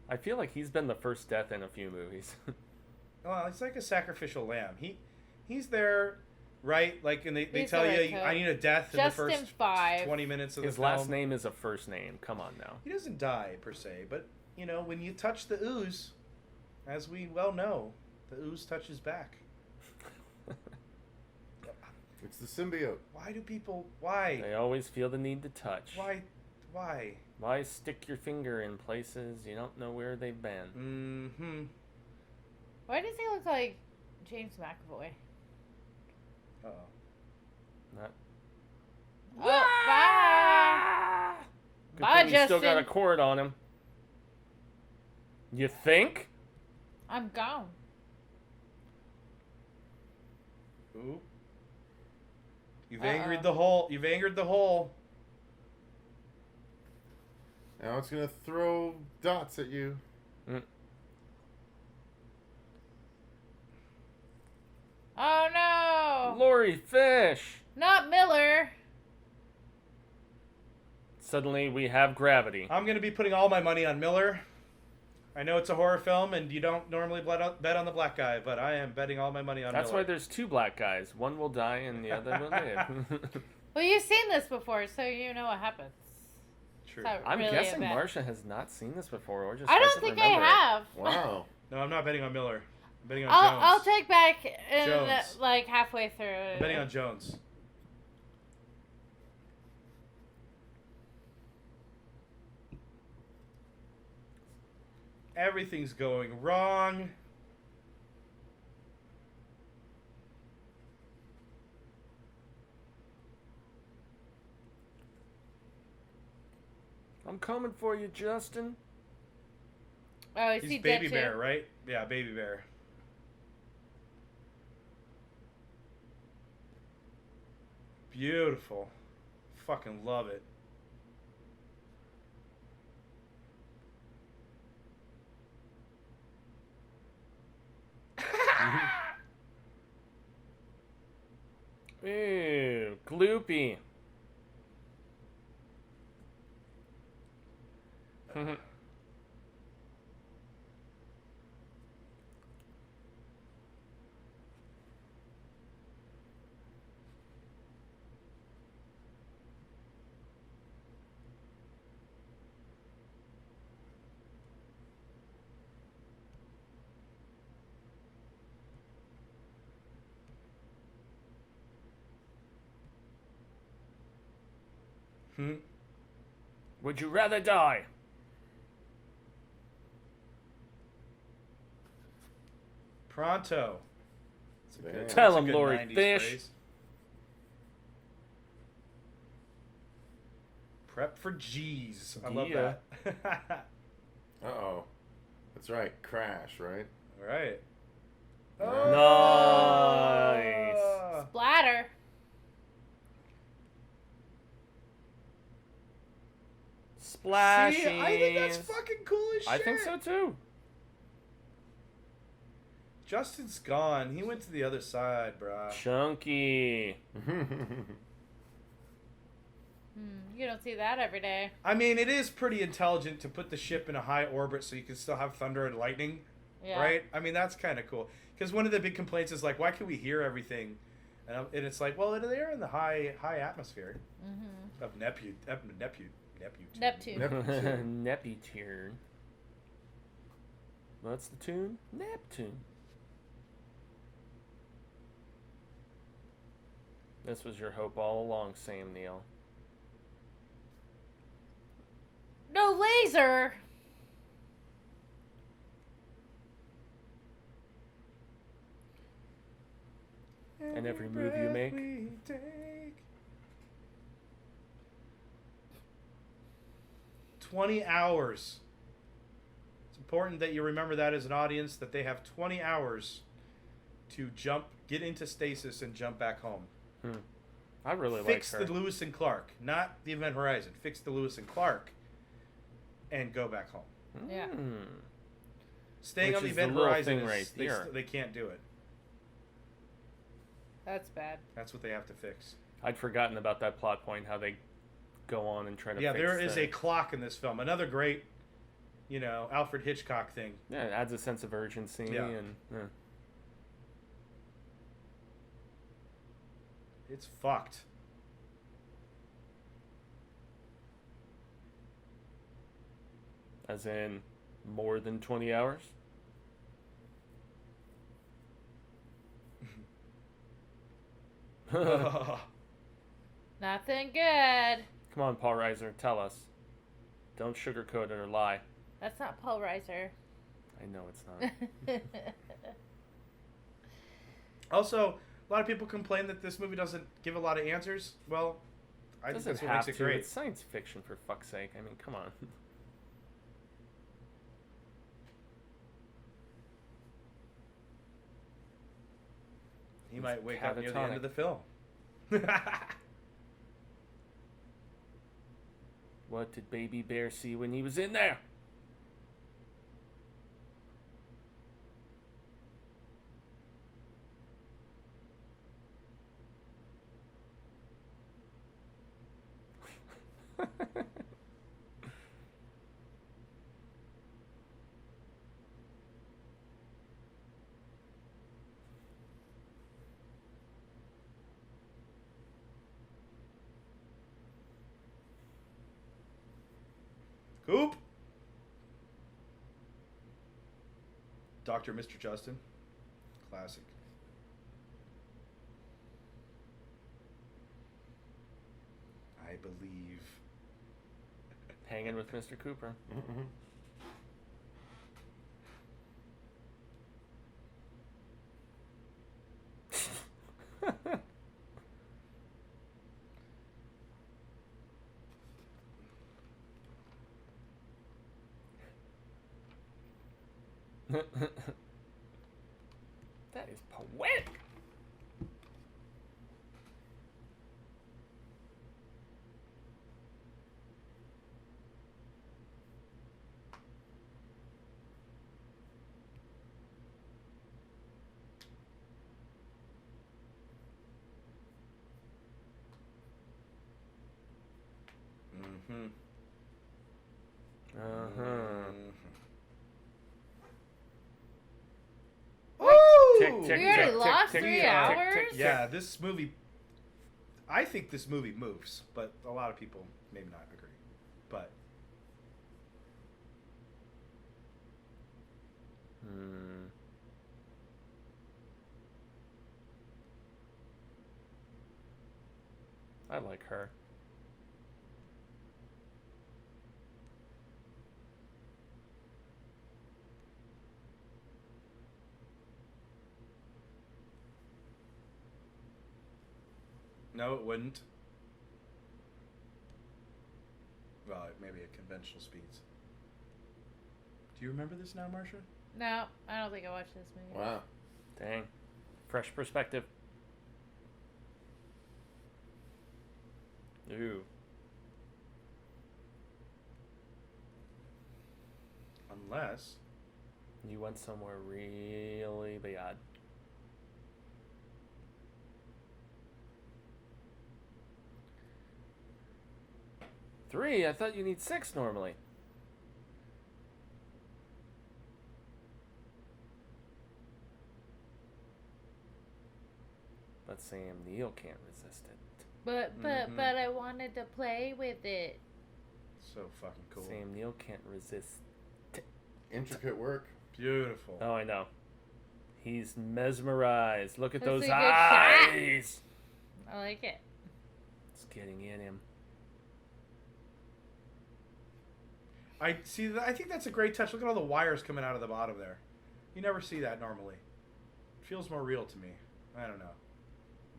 I feel like he's been the first death in a few movies. Well, it's like a sacrificial lamb. He's there, right? And they He's tell the you, right coat. I need a death in Justin the first 5. 20 minutes of His the film. last name is a first name. Come on now. He doesn't die, per se, but, when you touch the ooze, as we well know, the ooze touches back. It's the symbiote. Why do people... Why? They always feel the need to touch. Why? Why? Why stick your finger in places you don't know where they've been? Mm-hmm. Why does he look like James McAvoy? Uh-oh. Not. Oh, bye! Good Bye, thing he's still got a Justin. cord on him. You think? I'm gone. Ooh. You've Uh-oh. angered the hole. You've angered the hole. Now it's gonna throw dots at you. Oh no! Lori Fish! Not Miller. Suddenly we have gravity. I'm going to be putting all my money on Miller. I know it's a horror film, and you don't normally bet on the black guy, but I am betting all my money on That's Miller. why there's two black guys. One will die and the other will live. Well, you've seen this before, so you know what happens. True. It's not I'm really guessing a bet. Marcia has not seen this before, or just I don't doesn't think remember I have. Wow. No, I'm not betting on Miller. I'm betting on I'll Jones. take back in Jones. halfway through. I'm betting on Jones. Everything's going wrong. I'm coming for you, Justin. Oh, is He's he dead Baby too? Bear, right? Yeah, Baby Bear. Beautiful. Fucking love it. Ew, gloopy. Hmm. Would you rather die? Pronto. Damn. Tell That's a him, good Lori 90s Fish. phrase. Prep for G's. I love Yeah. that. Uh-oh. That's right. Crash, right? All right. Nice. Splatter. Splashing. See, I think that's fucking cool as shit. I think so too. Justin's gone. He went to the other side, bruh. Chunky. You don't see that every day. I mean, it is pretty intelligent to put the ship in a high orbit so you can still have thunder and lightning, Yeah. right? I mean, that's kind of cool. Because one of the big complaints is like, why can we hear everything? And it's like, well, they're in the high atmosphere of Neptune. Neptune. Neptune. What's the tune? Neptune. This was your hope all along, Sam Neill. No laser. And every move you make. 20 hours. It's important that you remember that as an audience, that they have 20 hours to get into stasis and jump back home. I really Fix like her. the Lewis and Clark, not the Event Horizon. Fix the Lewis and Clark and go back home. Yeah. Staying Which on the is the Event little Horizon, thing right there. they can't do it. That's bad. That's what they have to fix. I'd forgotten about that plot point, how they go on and try to Yeah, fix there is the- a clock in this film. Another great, Alfred Hitchcock thing. Yeah, it adds a sense of urgency Yeah. and It's fucked. as in more than 20 hours. Nothing good. Come on, Paul Reiser, tell us. Don't sugarcoat it or lie. That's not Paul Reiser. I know it's not. Also, a lot of people complain that this movie doesn't give a lot of answers. Well, I think Doesn't that's what have makes it to. great. It's science fiction, for fuck's sake. I mean, come on. He It's might wake up near the end catatonic. of the film. What did Baby Bear see when he was in there? Coop. Dr. Mr. Justin. Classic. I believe. Hanging with Mr. Cooper. That is poetic. Mm-hmm. We Tick, already tick, lost tick, 3 tick, hours? tick, tick. Yeah, this movie. I think this movie moves, but a lot of people maybe not agree. But I like her. No, it wouldn't. Well, maybe at conventional speeds. Do you remember this now, Marcia? No, I don't think I watched this movie. Wow. Dang. Fresh perspective. Ooh. Unless... You went somewhere really bad. Three? I thought you need 6 normally. But Sam Neill can't resist it. But I wanted to play with it. So fucking cool. Sam Neill can't resist. Intricate work. Beautiful. Oh, I know. He's mesmerized. Look at That's those a good shot. eyes. I like it. It's getting in him. I see. I think that's a great touch. Look at all the wires coming out of the bottom there. You never see that normally. It feels more real to me. I don't know.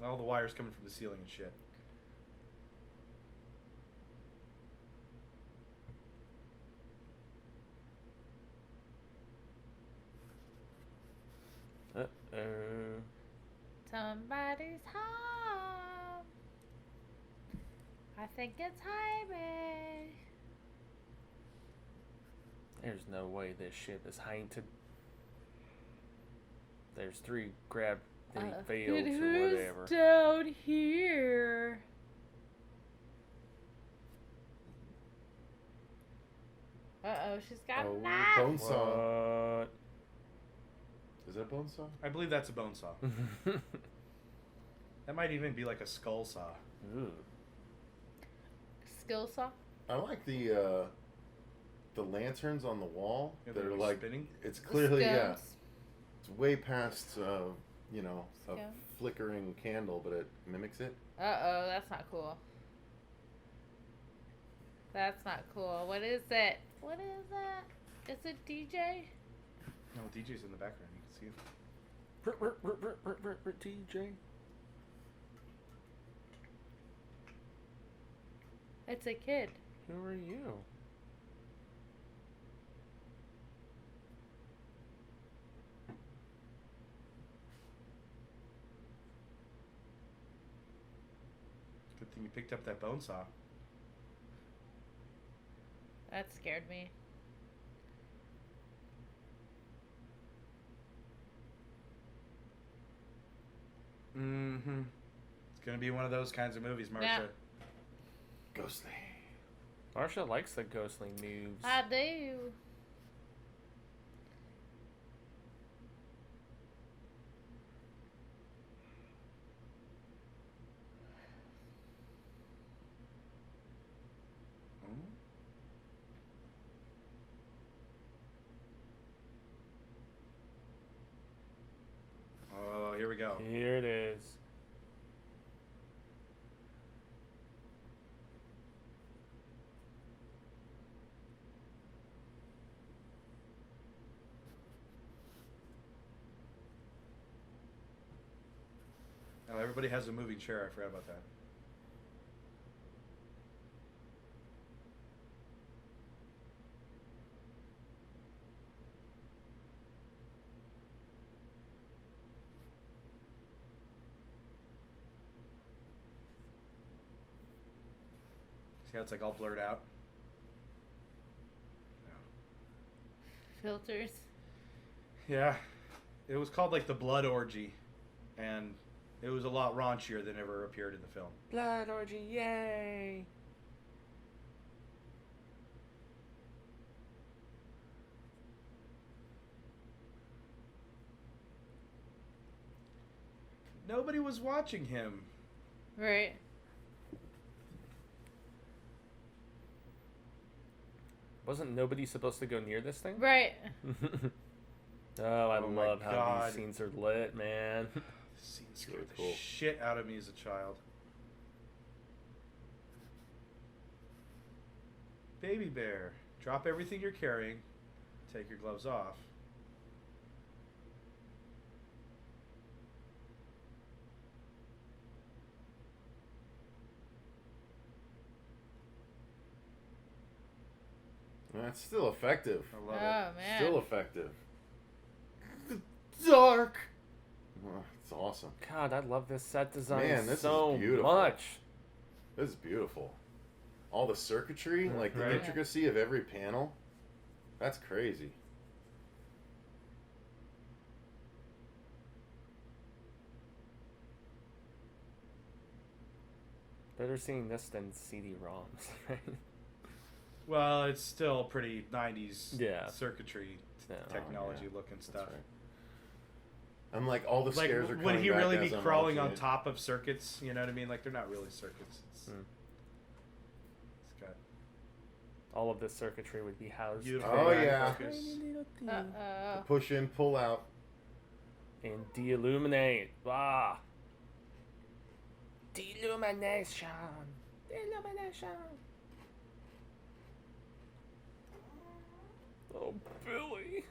All the wires coming from the ceiling and shit. Uh-oh. Somebody's home. I think it's Jaime. There's no way this ship is haunted. There's 3 grab. They failed And or who's whatever. down here? Uh-oh, she's got a knife. Bonesaw. What? Is that Bonesaw? I believe that's a bone saw. That might even be like a skull saw. Ooh. Skill saw? I like the lanterns on the wall Yeah, that they're are like spinning. It's clearly Scones. It's way past you know, a Scone. flickering candle, but it mimics it. Uh-oh, that's not cool. That's not cool. What is it? What is that? Is it DJ? No, DJ's in the background. You can see him. TJ. It's a kid. Who are you? Good thing you picked up that bone saw. That scared me. Mm-hmm. It's gonna be one of those kinds of movies, Marcia. Yeah. Ghostly. Marcia likes the ghostly moves. I do. Oh, here we go. Here it is. Oh, everybody has a moving chair. I forgot about that. See how it's like all blurred out? Filters. Yeah. It was called like the Blood Orgy. And it was a lot raunchier than ever appeared in the film. Blood orgy, yay! Nobody was watching him. Right. Wasn't nobody supposed to go near this thing? Right. Oh, I Oh my love how God. these scenes are lit, man. This scene scared Really the cool. shit out of me as a child. Baby bear, drop everything you're carrying. Take your gloves off. That's still effective. I love Oh man. Still effective. Dark. Oh, it's awesome. God, I love this set design Man, this is so beautiful. much. This is beautiful. All the circuitry, like the Right. intricacy of every panel. That's crazy. Better seeing this than CD-ROMs, right? Well, it's still pretty 90s Yeah. circuitry Yeah. technology yeah. looking stuff. Right. I'm like, all the Like, scares are coming would he back really as be I'm crawling watching on it. top of circuits? You know what I mean? Like, they're not really circuits. It's got All of this circuitry would be housed beautiful Oh, line yeah. focus. Uh-oh. Push in, pull out. and de-illuminate. Ah. Deillumination. Illumination. Oh, Billy.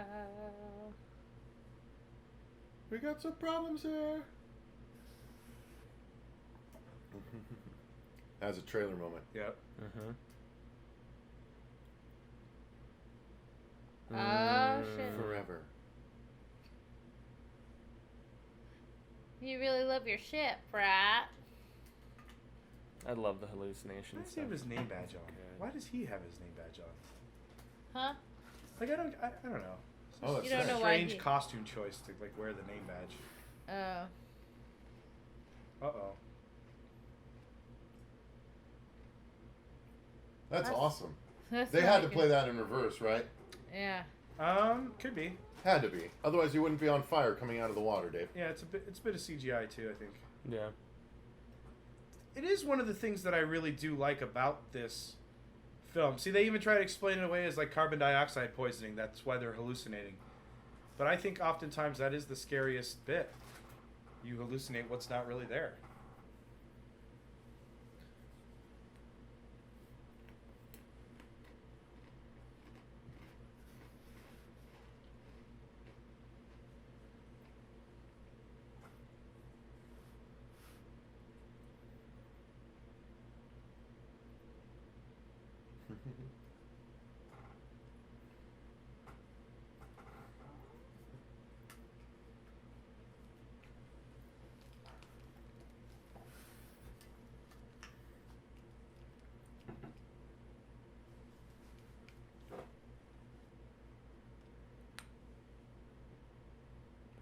Uh-oh. We got some problems here. As a trailer moment. Yep. Mm-hmm. Oh, shit. Forever. You really love your ship, right? I love the Why hallucinations. does he have his name badge on? Why does he have his name badge on? Huh? Like, I don't know. It's Oh, just it's You don't nice. know why strange he- costume choice to like wear the name badge. Oh. Uh-oh. That's awesome. That's They had to really play good. that in reverse, right? Yeah. Could be. Had to be. Otherwise, you wouldn't be on fire coming out of the water, Dave. Yeah, it's a bit of CGI too, I think. Yeah. It is one of the things that I really do like about this film. See, they even try to explain it away as like carbon dioxide poisoning. That's why they're hallucinating. But I think oftentimes that is the scariest bit. You hallucinate what's not really there.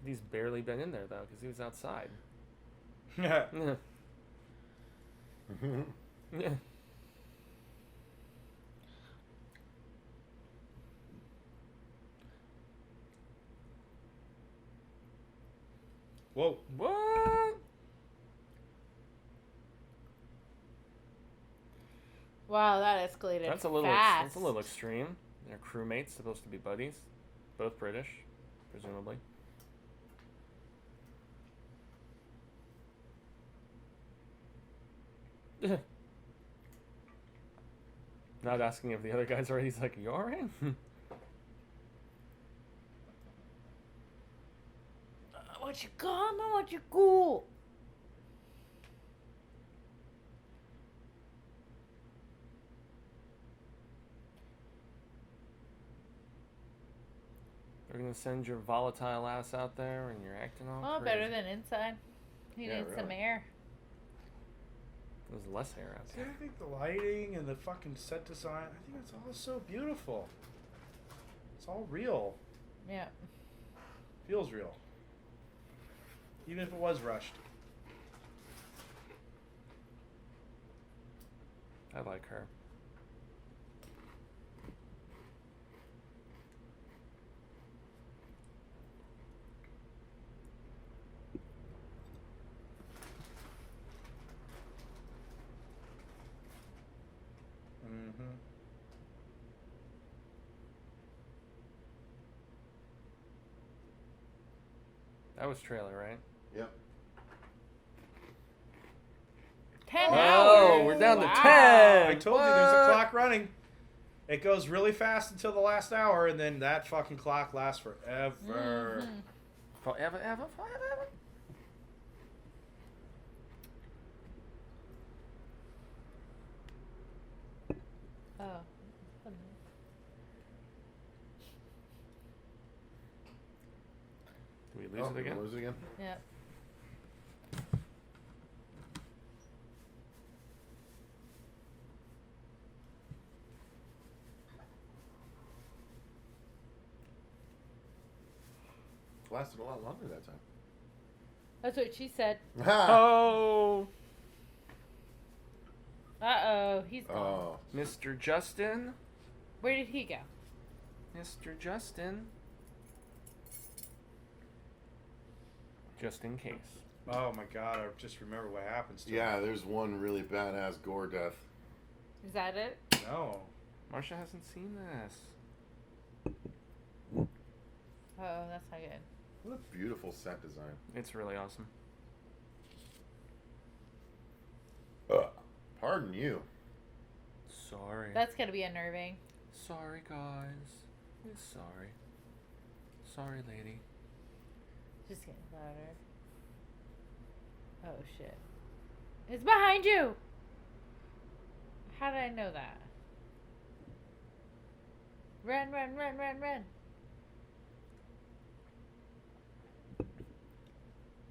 He's barely been in there, though, because he was outside. Yeah. Yeah. Yeah. Whoa. What? Wow, that escalated That's a little. fast. That's a little extreme. They're crewmates, supposed to be buddies, both British, presumably. Not asking if the other guy's already. He's like, "You alright?" I want you calm, I want you cool. They're gonna send your volatile ass out there, and you're acting all Oh, crazy. better than inside. He Yeah, needs some really. air. There's less hair out See, there. I think the lighting and the fucking set design, I think it's all so beautiful. It's all real. Yeah. Feels real. Even if it was rushed. I like her. Mm-hmm. That was trailer, right? Yep. 10 Oh, hours. we're down to Wow. 10. I told you there's a What? clock running. It goes really fast until the last hour, and then that fucking clock lasts forever. Mhm. Forever, ever, forever, ever. Oh. Do we lose it again? Lose it again? Yep. Lasted a lot longer that time. That's what she said. Oh, Uh-oh. He's gone. Oh. Mr. Justin. Where did he go? Mr. Justin. Just in case. Oh my god, I just remember what happens to Yeah, him. there's one really badass gore death. Is that it? No. Marcia hasn't seen this. Oh, that's not good. What a beautiful set design. It's really awesome. Pardon you. Sorry. That's gonna be unnerving. Sorry, guys. Sorry. Sorry, lady. Just getting louder. Oh shit. It's behind you! How did I know that? Run, run, run, run, run.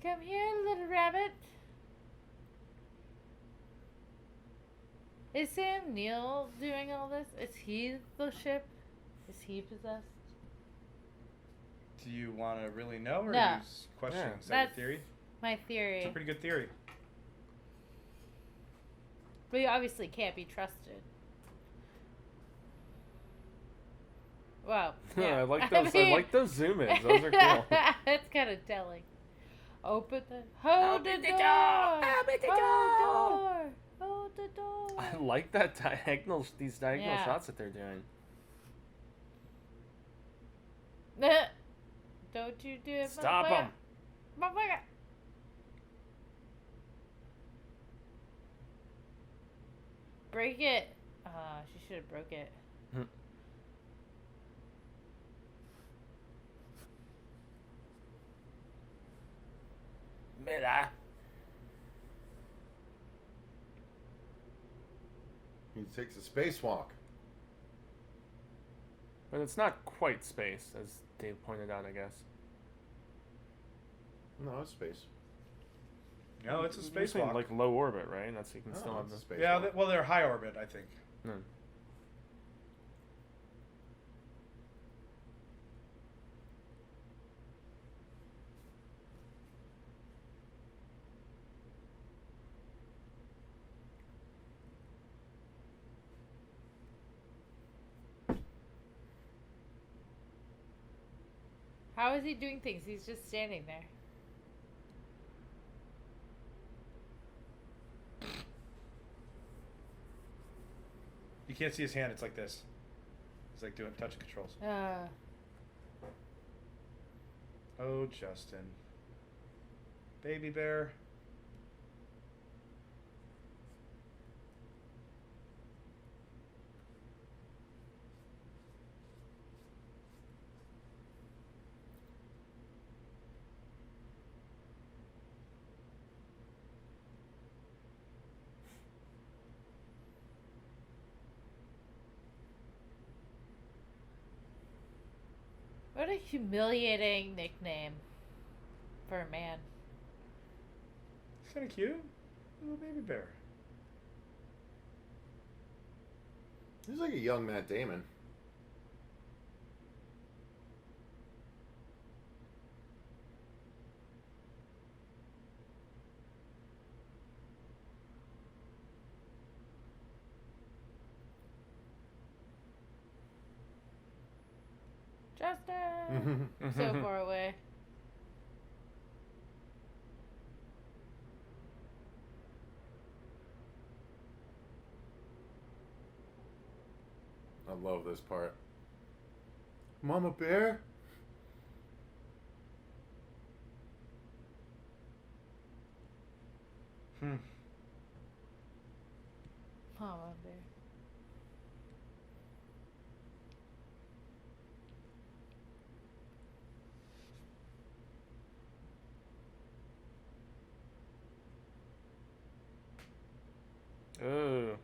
Come here, little rabbit. Is Sam Neill doing all this? Is he the ship? Is he possessed? Do you want to really know, or No. are you questioning? Yeah. Is that your That's theory? my It's a theory. pretty good theory. But he obviously can't be trusted. Wow. I like those. I like those zoom ins. Those are cool. That's kind of telling. Hold the door. Open the door. Hold the door. I like that diagonal. These diagonal Yeah. shots that they're doing. Don't you do it, Stop motherfucker. them. Motherfucker. Break it. She should have broke it. Mesa. He takes a spacewalk. But it's not quite space, as Dave pointed out, I guess. No, it's space. No, it's a You're saying, spacewalk. like low orbit, right? That's you can still have it's a the. spacewalk. Yeah, well, they're high orbit, I think. No. How is he doing things? He's just standing there. You can't see his hand. It's like this. He's like doing touch controls. Oh, Justin. Baby bear. What a humiliating nickname for a man. He's kind of cute. Little baby bear. He's like a young Matt Damon. Justin! So far away. I love this part. Mama Bear? Mama bear. Oh.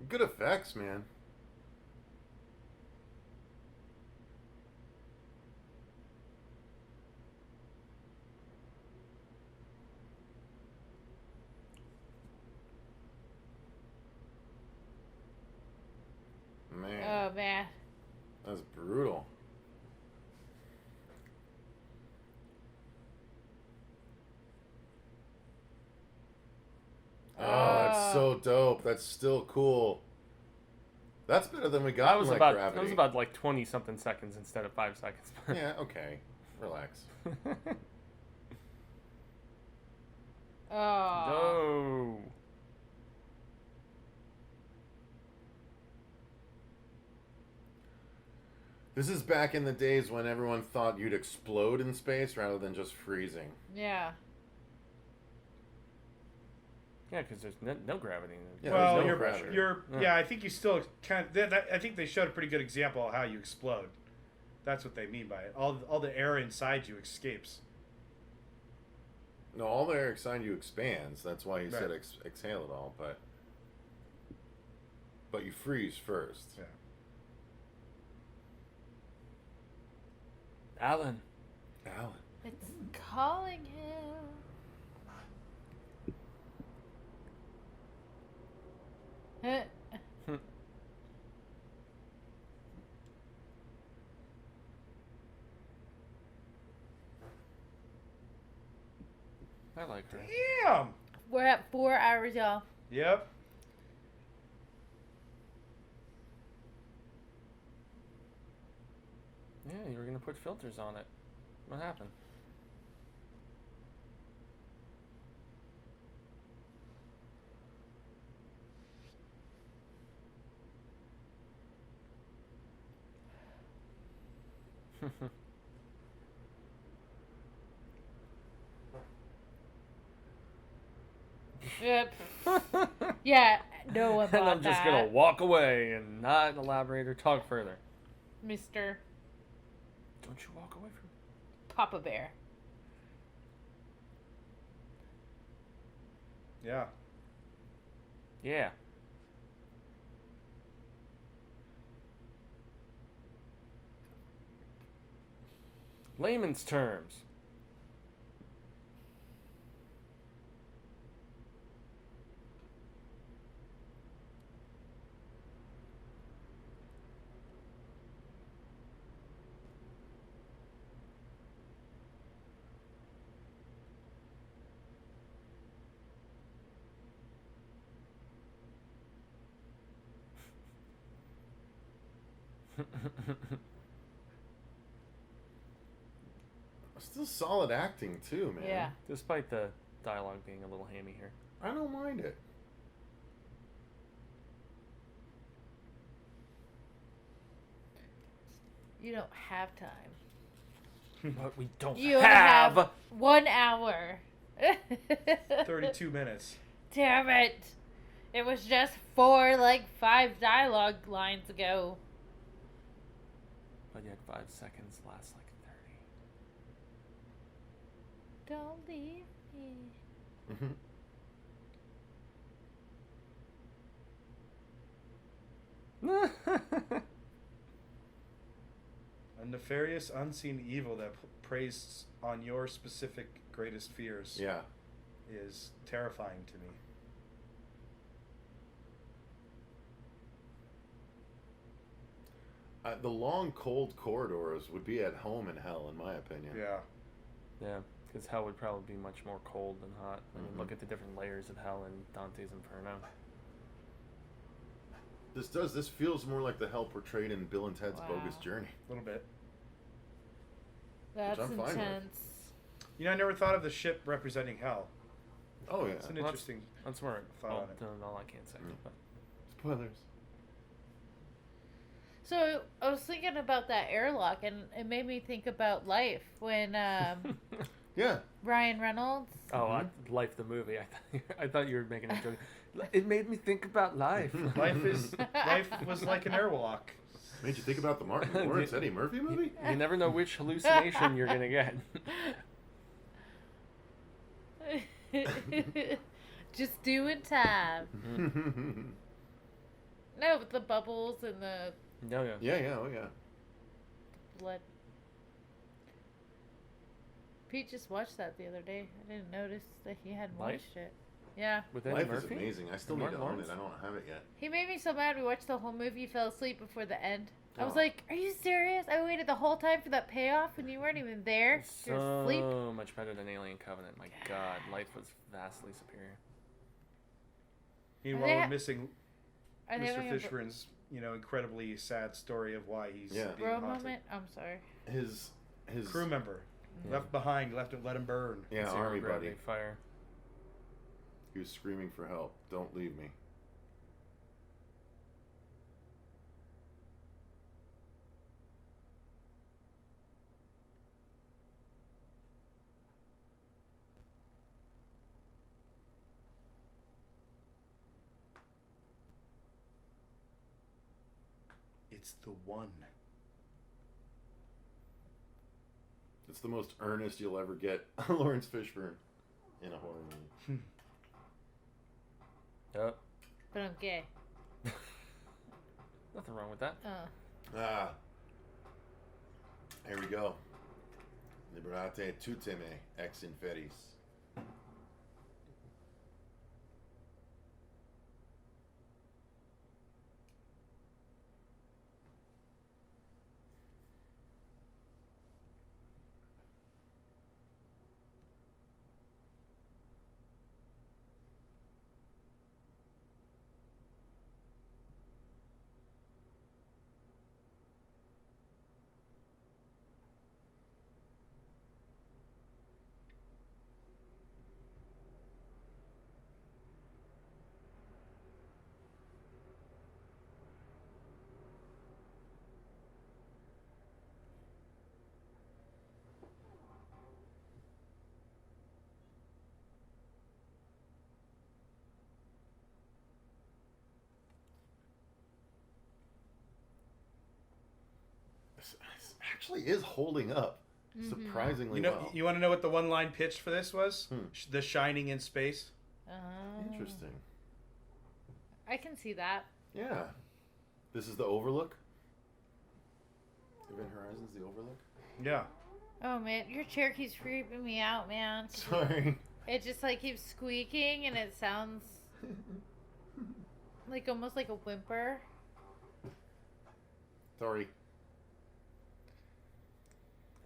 Good effects, man. Man, Oh man. that's brutal. Oh, that's so dope. That's still cool. That's better than we got That in was like about Gravity. that was about like 20 something seconds instead of 5 seconds. Yeah, okay. Relax. Oh. No. This is back in the days when everyone thought you'd explode in space rather than just freezing. Yeah. Yeah, because there's no gravity. Yeah, Well, there's no you're, pressure. you're, yeah. I think you still kind of. I think they showed a pretty good example of how you explode. That's what they mean by it. All the air inside you escapes. No, all the air inside you expands. That's why he Right. said exhale it all, but you freeze first. Yeah. Alan. Alan. It's calling him. Huh. I like her. Damn. We're at 4 hours, y'all. Yep. Yeah, you were gonna put filters on it. What happened? Yep. Yeah, no one And bought I'm just that. gonna walk away and not elaborate or talk further. Mr. Don't you walk away from me. Papa Bear. Yeah. Yeah. Layman's terms. Still solid acting too, man. Yeah. Despite the dialogue being a little hammy here. I don't mind it. You don't have time. But we don't You have 1 hour. 32 minutes. Damn it. It was just 5 dialogue lines ago. But yet 5 seconds lasts like 30. Don't leave me. Mhm. A nefarious, unseen evil that preys on your specific greatest fears Yeah. is terrifying to me. The long, cold corridors would be at home in hell, in my opinion. Yeah. Yeah, because hell would probably be much more cold than hot. I mean, Mhm. look at the different layers of hell in Dante's Inferno. This feels more like the hell portrayed in Bill and Ted's Wow. Bogus Journey. A little bit. That's I'm fine with. intense. You know, I never thought of the ship representing hell. Oh yeah. It's an Well, interesting. That's where Thought on it. all I can't say. Mm. But Spoilers. So I was thinking about that airlock, and it made me think about life when Yeah. Ryan Reynolds. oh, Life the movie. I thought you were making a joke. It made me think about life. Life was like an airlock. Made you think about the Martin Lawrence Eddie Murphy movie? You never know which hallucination you're gonna get. Just doing time. No, with the bubbles and the No, yeah. Yeah, oh yeah. blood. Pete just watched that the other day. I didn't notice that he hadn't Life? watched it. Yeah. With Eddie Life Murphy? is amazing. I still And need to Martin own it. Lawrence? I don't have it yet. He made me so mad. We watched the whole movie, fell asleep before the end. I was Oh. like, "Are you serious? I waited the whole time for that payoff, and you weren't even there. It's You're asleep." so much better than Alien Covenant. My God, Life was vastly superior. Meanwhile, they we're ha- missing Are they Mr. having a Fishburne's, incredibly sad story of why he's Yeah. being bro haunted. moment? I'm sorry. His Crew member Yeah. left behind, let him burn. Yeah, Zero army gravity buddy. fire. He was screaming for help. Don't leave me. It's the one. It's the most earnest you'll ever get Lawrence Fishburne in a horror movie. Yep. But I'm gay. Nothing wrong with that. Ah. Here we go. Liberate tuteme ex inferis. This actually is holding up surprisingly well. You want to know what the one-line pitch for this was? Hmm. The Shining in space. Interesting. I can see that. Yeah. This is the Overlook? Event Horizon's the Overlook? Yeah. Oh man, your chair keeps creeping me out, man. Sorry. It just like keeps squeaking, and it sounds like almost like a whimper. Sorry.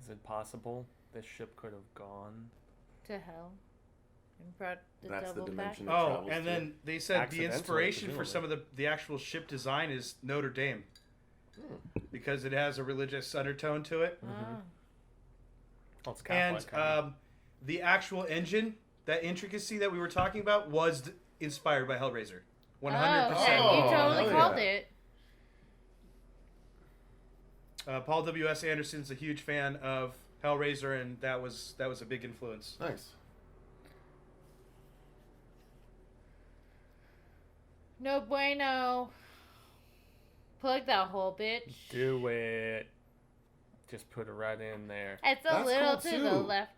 Is it possible this ship could have gone? To hell. And brought the That's the double back. dimension. It Oh, travels and to. then they said the Accidentally, inspiration for presumably. some of the actual ship design is Notre Dame because it has a religious undertone to it. Oh. Well, it's And Catholic. I mean. the actual engine, that intricacy that we were talking about, was inspired by Hellraiser. 100%. Oh, okay. Oh, You totally hell called yeah. it. Paul W.S. Anderson's a huge fan of Hellraiser, and that was a big influence. Nice. No bueno. Plug that hole, bitch. Do it. Just put it right in there. It's a That's little cool, to too. the left.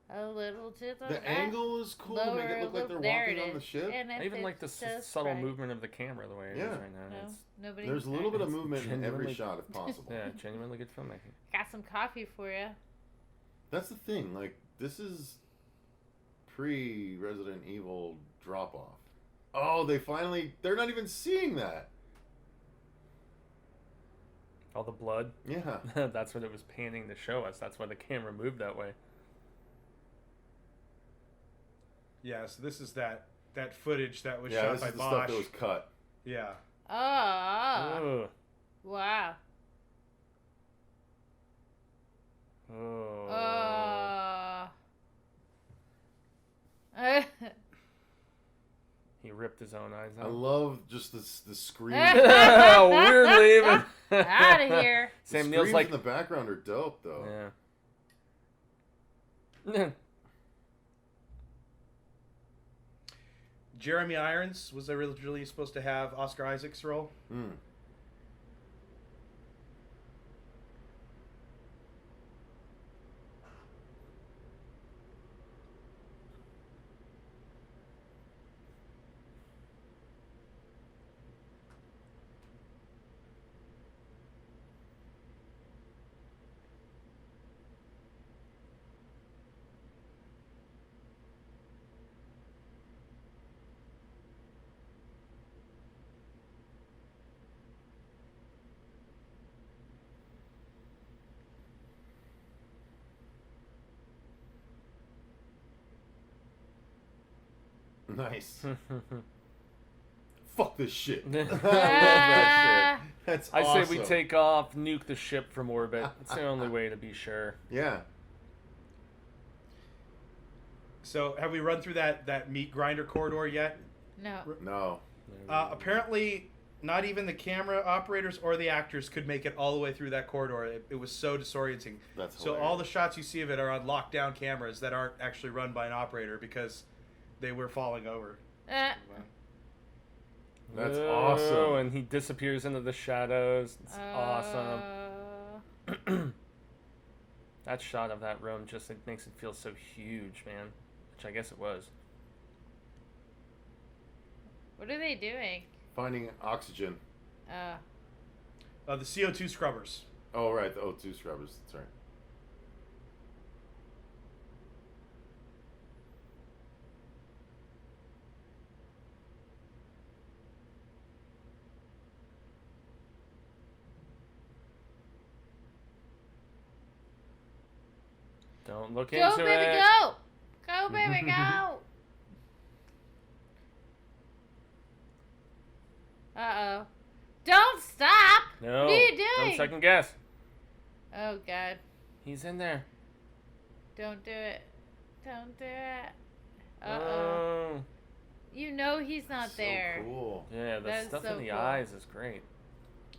A little to the The left. angle is cool to make it look like they're there walking it on the is. ship. And I if even like it the says subtle right. movement of the camera the way it is Yeah. right now. No, It's, nobody. There's a little bit of It's movement in every genuinely- shot if possible. yeah, genuinely good filmmaking. Got some coffee for you. That's the thing. Like, this is pre-Resident Evil drop-off. Oh, they're not even seeing that. All the blood. Yeah. That's what it was panning to show us. That's why the camera moved that way. Yeah, so this is that footage that was Yeah, shot this by is the Bosch. stuff that was cut. Yeah. Oh. Ugh. Wow. Oh. He ripped his own eyes I out. love just the scream. We're leaving. Out of here. The Sam Neill's screams like, in the background are dope, though. yeah. Jeremy Irons was originally supposed to have Oscar Isaac's role. Mm. Nice. Fuck this shit. I love Ah. that shit. That's I awesome. say we take off, nuke the ship from orbit. It's the only way to be sure. Yeah. So, have we run through that meat grinder corridor yet? No. No. Apparently, not even the camera operators or the actors could make it all the way through that corridor. It was so disorienting. That's So hilarious. all the shots you see of it are on lockdown cameras that aren't actually run by an operator because they were falling over. That's Oh, awesome. and he disappears into the shadows. It's awesome. That shot of that room just it makes it feel so huge, man. Which I guess it was. What are they doing? Finding oxygen. The CO2 scrubbers. Oh, right. The O2 scrubbers. That's right. Don't look Go, into baby, it. go! Go, baby, go! Uh-oh. Don't stop! No. What are you doing? Don't second guess. Oh, God. He's in there. Don't do it. Don't do it. Uh-oh. Oh. You know he's not So there. cool. Yeah, the That is stuff so in the cool. eyes is great.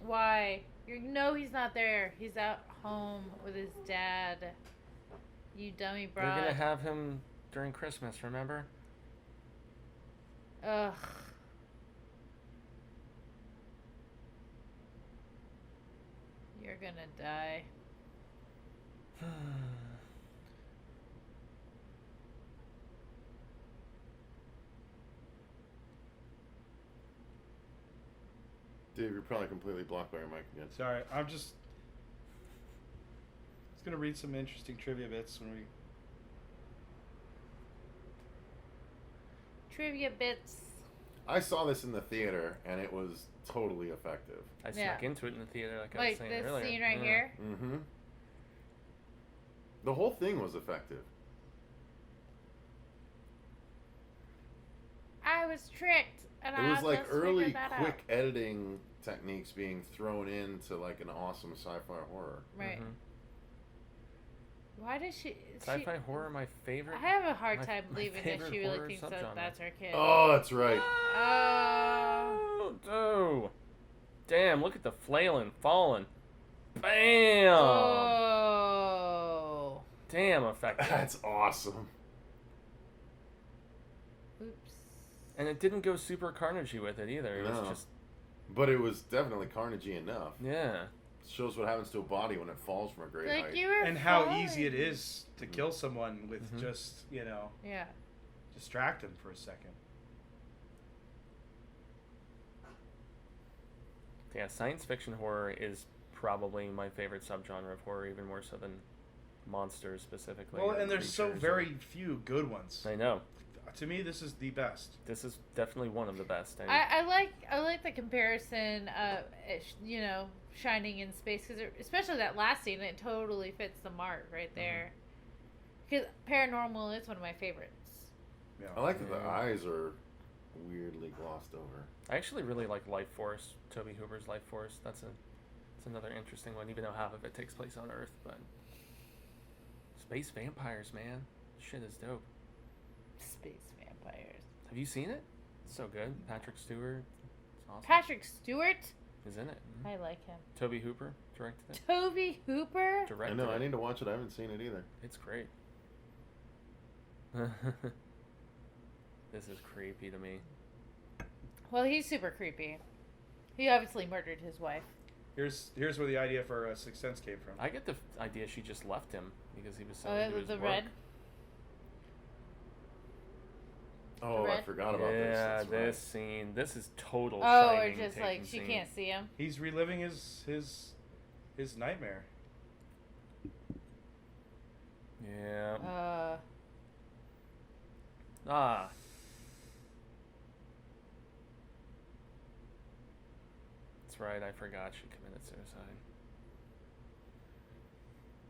Why? You know he's not there. He's at home with his dad. You dummy We're broad. gonna have him during Christmas, remember? Ugh. You're gonna die. Dave, you're probably completely blocked by your mic again. Sorry, I'm just gonna read some interesting trivia bits when we. Trivia bits. I saw this in the theater, and it was totally effective. I Yeah. snuck into it in the theater, like I was Like saying this earlier. scene right Yeah. here. Mm-hmm. The whole thing was effective. I was tricked. And It I was like just early, figured that quick out. editing techniques being thrown into like an awesome sci-fi horror. Right. Mhm. Why does she... Sci-fi horror, my favorite. I have a hard my- time my believing that favorite she really horror thinks subgenre. that's her kid. Oh, that's right. Oh, damn! Look at the flailing, falling. Bam! Oh. Damn effective. That's awesome. Oops. And it didn't go super carnagey with it either. It No. was just But it was definitely carnagey enough. yeah. Shows what happens to a body when it falls from a great Like height. you were And how falling. easy it is to kill someone with Mhm. just, Yeah. distract them for a second. Yeah, science fiction horror is probably my favorite subgenre of horror, even more so than monsters specifically. Well, or and there's so creatures very few good ones. I know. To me, this is the best. This is definitely one of the best. I like the comparison of shining in space because especially that last scene, it totally fits the mark right there. Because paranormal is one of my favorites. Yeah. I like that the Yeah. eyes are weirdly glossed over. I actually really like Life Force, Toby Hooper's Life Force. That's another interesting one, even though half of it takes place on Earth. But space vampires, man, shit is dope. Space vampires. Have you seen it? It's so good. Patrick Stewart. It's awesome. Patrick Stewart. is in it. Mhm. I like him. Toby Hooper directed it. Toby Hooper. I Directed know, I it. need to watch it. I haven't seen it either. It's great. This is creepy to me. Well, he's super creepy. He obviously murdered his wife. Here's where the idea for Sixth Sense came from. I get the idea she just left him because he was so Oh, into his the work. red. Oh, I Red? forgot about this. Yeah, That's this right. scene. This is total. Oh, or Shining just taken like she scene. can't see him. He's reliving his nightmare. Yeah. Uh, Ah. That's right. I forgot she committed suicide.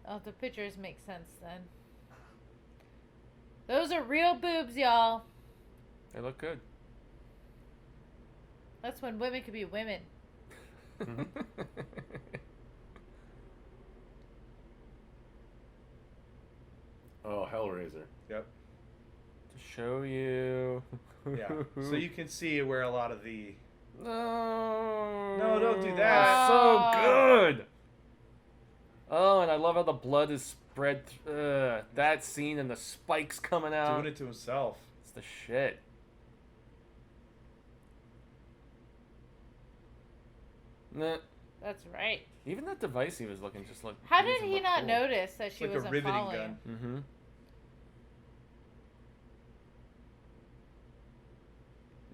oh, the pictures make sense then. Those are real boobs, y'all. They look good. That's when women could be women. Mhm. Oh, Hellraiser. Yep. To show you. Yeah. So you can see where a lot of the No, don't do that. So good. Oh, and I love how the blood is spread. That scene and the spikes coming out. doing it to himself. It's the shit. Nah. That's right. Even that device he was looking just looked. How did he not notice that she Like a wasn't riveting following gun. him?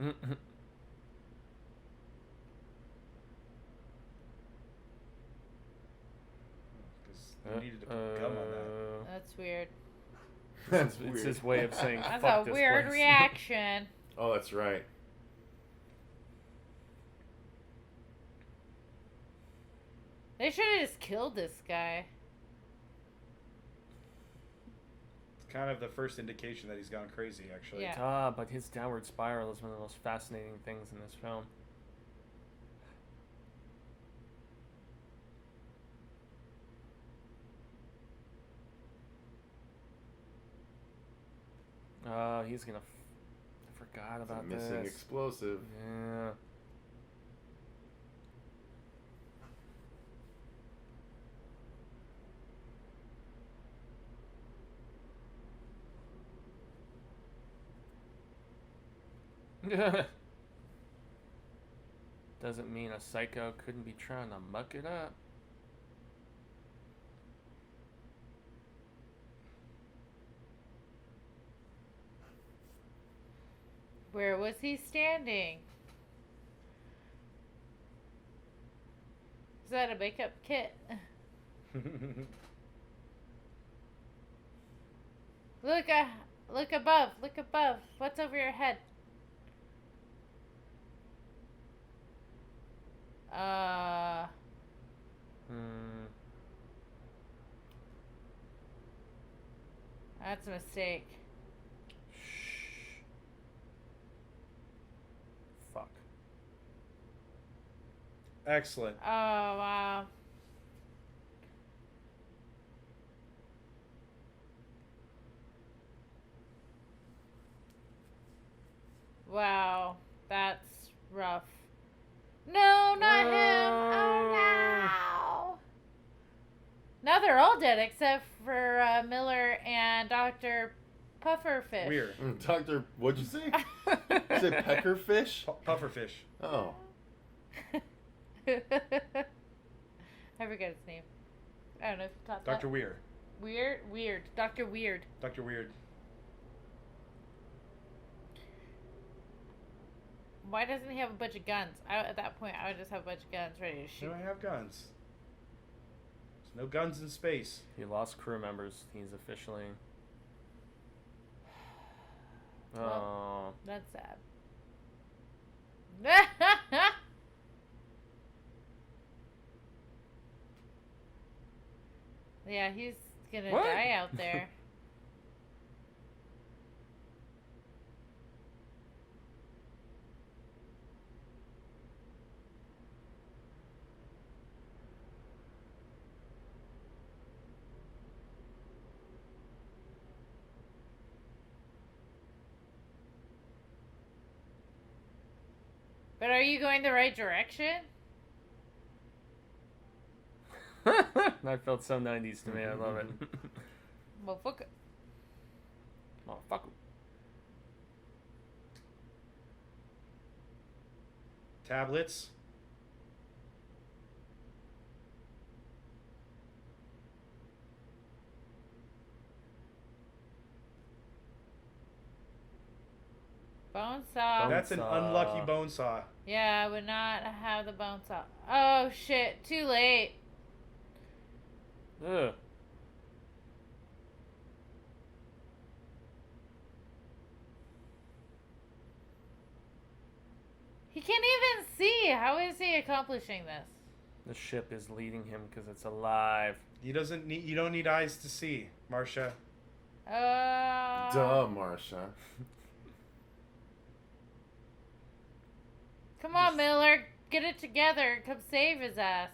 Mm-hmm. Because they needed to put gum on that. That's weird. That's It's weird. his way of saying That's fuck a this weird place. reaction. Oh, that's right. They should have just killed this guy. It's kind of the first indication that he's gone crazy, actually. Yeah. But his downward spiral is one of the most fascinating things in this film. He's gonna. I forgot It's a about missing this. explosive. Yeah. Doesn't mean a psycho couldn't be trying to muck it up. Where was he standing? Is that a makeup kit? Look above. Look above. What's over your head? That's a mistake. Shh. Fuck. Excellent. Oh, wow. Wow. That's rough. No, not him. Oh, no. Now they're all dead except for Miller and Dr. Pufferfish. Weird. Doctor, what'd you say? You said peckerfish? Pufferfish. Oh. I forget his name. I don't know if you taught Dr. that. Weir. Weird. Dr. Weird. Dr. Weird. Why doesn't he have a bunch of guns? At that point, I would just have a bunch of guns ready to You shoot. don't have guns. There's no guns in space. He lost crew members. He's officially. Well, that's sad. Yeah, he's gonna What? die out there. But are you going the right direction? That felt so 90s to me. I love it. Well, fuck it. Motherfucker. Tablets. Bone saw. That's an saw. unlucky bone saw. Yeah, I would not have the bone saw. Oh shit, too late. Ugh. He can't even see. How is he accomplishing this? The ship is leading him because it's alive. You don't need eyes to see, Marcia. Duh, Marcia. Come on, Miller. Get it together. Come save his ass.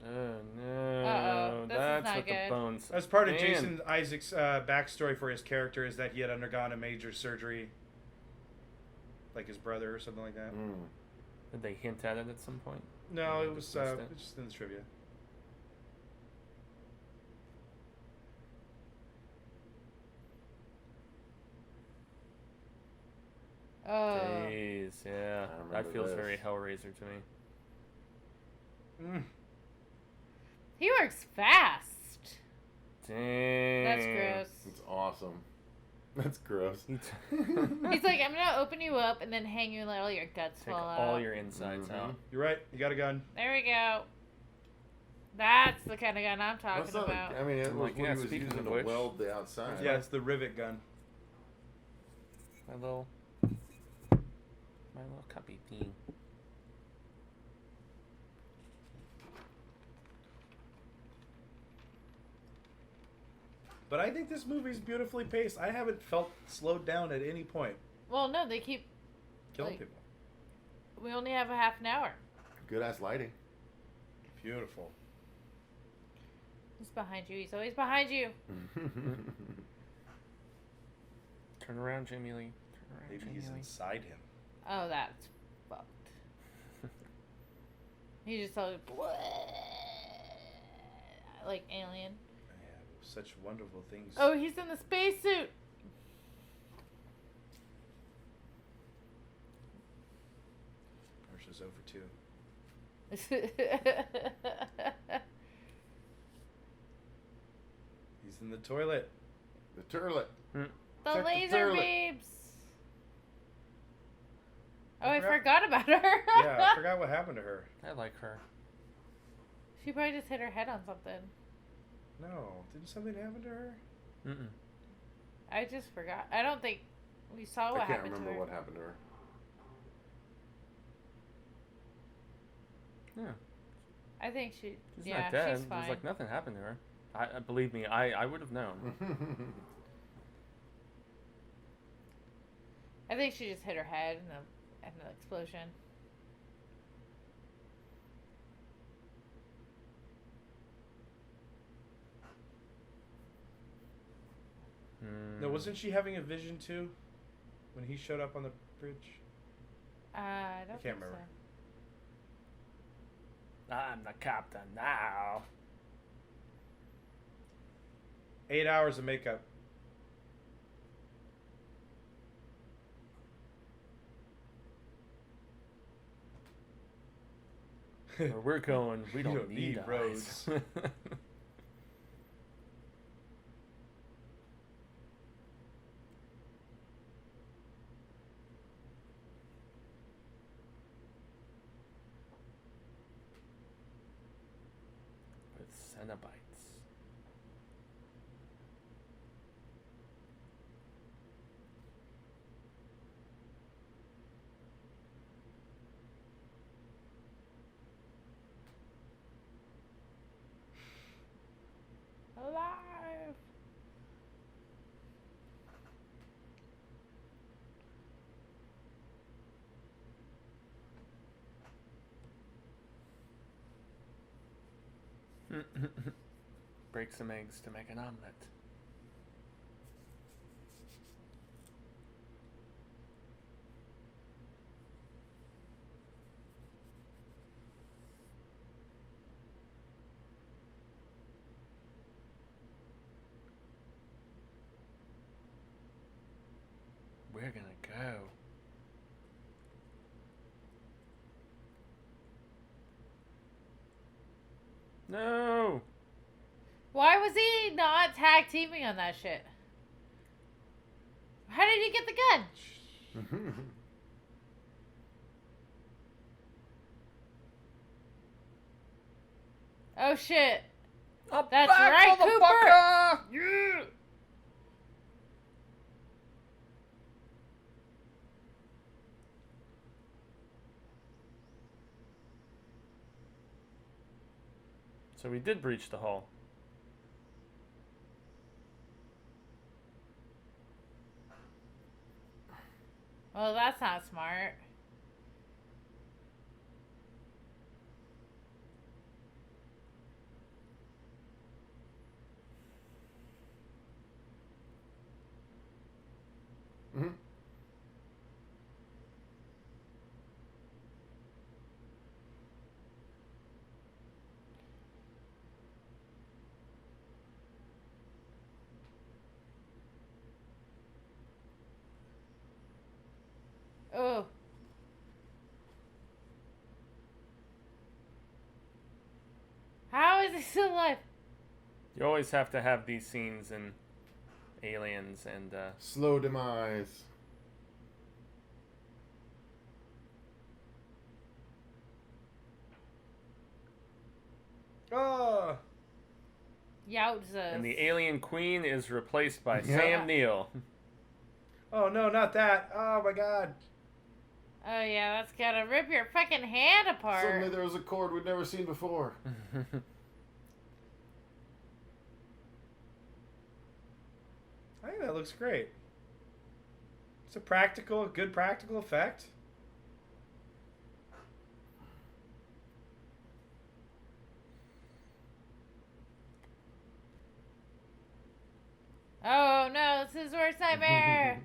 Oh no. Uh-oh. This is That's not what good. the bones. As part of Man. Jason Isaac's backstory for his character is that he had undergone a major surgery, like his brother or something like that. Mm. Did they hint at it at some point? No, Or it they was just missed it? just in the trivia. Oh. Days, yeah. I remember That feels this. very Hellraiser to me. Mm. He works fast. Dang. That's gross. It's awesome. That's gross. He He's like, I'm gonna open you up and then hang you and let all your guts Take fall all out. your insides Mhm. out. You're right. You got a gun. There we go. That's the kind of gun I'm talking That's not about. I mean, it I'm was like, what yeah, he was speaking using of to which- weld the outside. Yeah, it's the rivet gun. My little copy thing. But I think this movie's beautifully paced. I haven't felt slowed down at any point. Well, no, they keep. Killing Like- people. We only have a half an hour. Good ass lighting. Beautiful. He's behind you. He's always behind you. Turn around, Jamie Lee. Turn around, Maybe Jamie he's Lee. inside him. Oh, that's fucked. He just saw like alien. Yeah, such wonderful things. Oh, he's in the spacesuit. Marcia's over too. He's in the toilet. The turlet. The Check the laser turlet. babes. Oh, I I forgot- forgot about her. Yeah, I forgot what happened to her. I like her. She probably just hit her head on something. No, didn't something happen to her? Mm-mm. I just forgot. I don't think we saw what I can't happened to remember her. what happened to her. Yeah. I think she. She's yeah, not dead. she's fine. There's like nothing happened to her. I believe me, I would have known. I think she just hit her head in the explosion. No, wasn't she having a vision too? When he showed up on the bridge? I don't can't think remember. I'm the captain now. 8 hours of makeup. Where we're going, we don't, don't need eyes. roads. With Cenobites. Alive. Break some eggs to make an omelet. We're gonna go. No! Why was he not tag teaming on that shit? How did he get the gun? Oh shit. That's right, Cooper! Yeah! So we did breach the hull. Well, that's not smart. is he still alive? You always have to have these scenes in Aliens and Slow demise. Oh. Yowzas. and the alien queen is replaced by Yeah. Sam Neill. Oh no, not that. Oh my god. Oh yeah, that's gotta rip your fucking hand apart. Suddenly there was a chord we'd never seen before. I think that looks great. It's a good practical effect. Oh no, this is worst nightmare.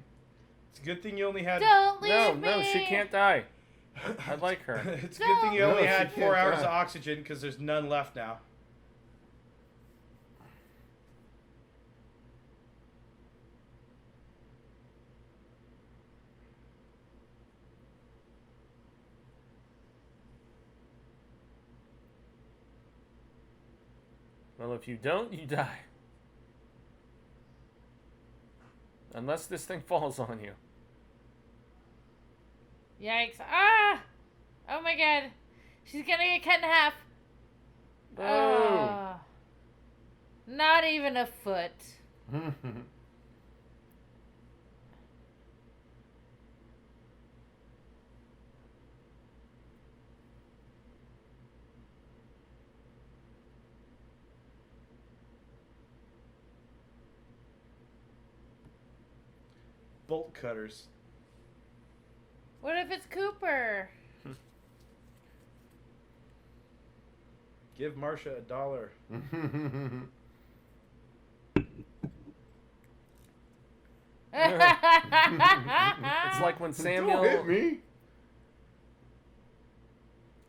It's a good thing you only had. Don't leave No, me. no, she can't die. I like her. It's a good thing you No. only No, she had 4 can't hours die. of oxygen because there's none left now. Well, if you don't, you die. Unless this thing falls on you. Yikes. Ah! Oh my god. She's gonna get cut in half. Boom. Oh. Not even a foot. Bolt cutters. What if it's Cooper? Give Marcia $1. It's like when Samuel. Don't hit me.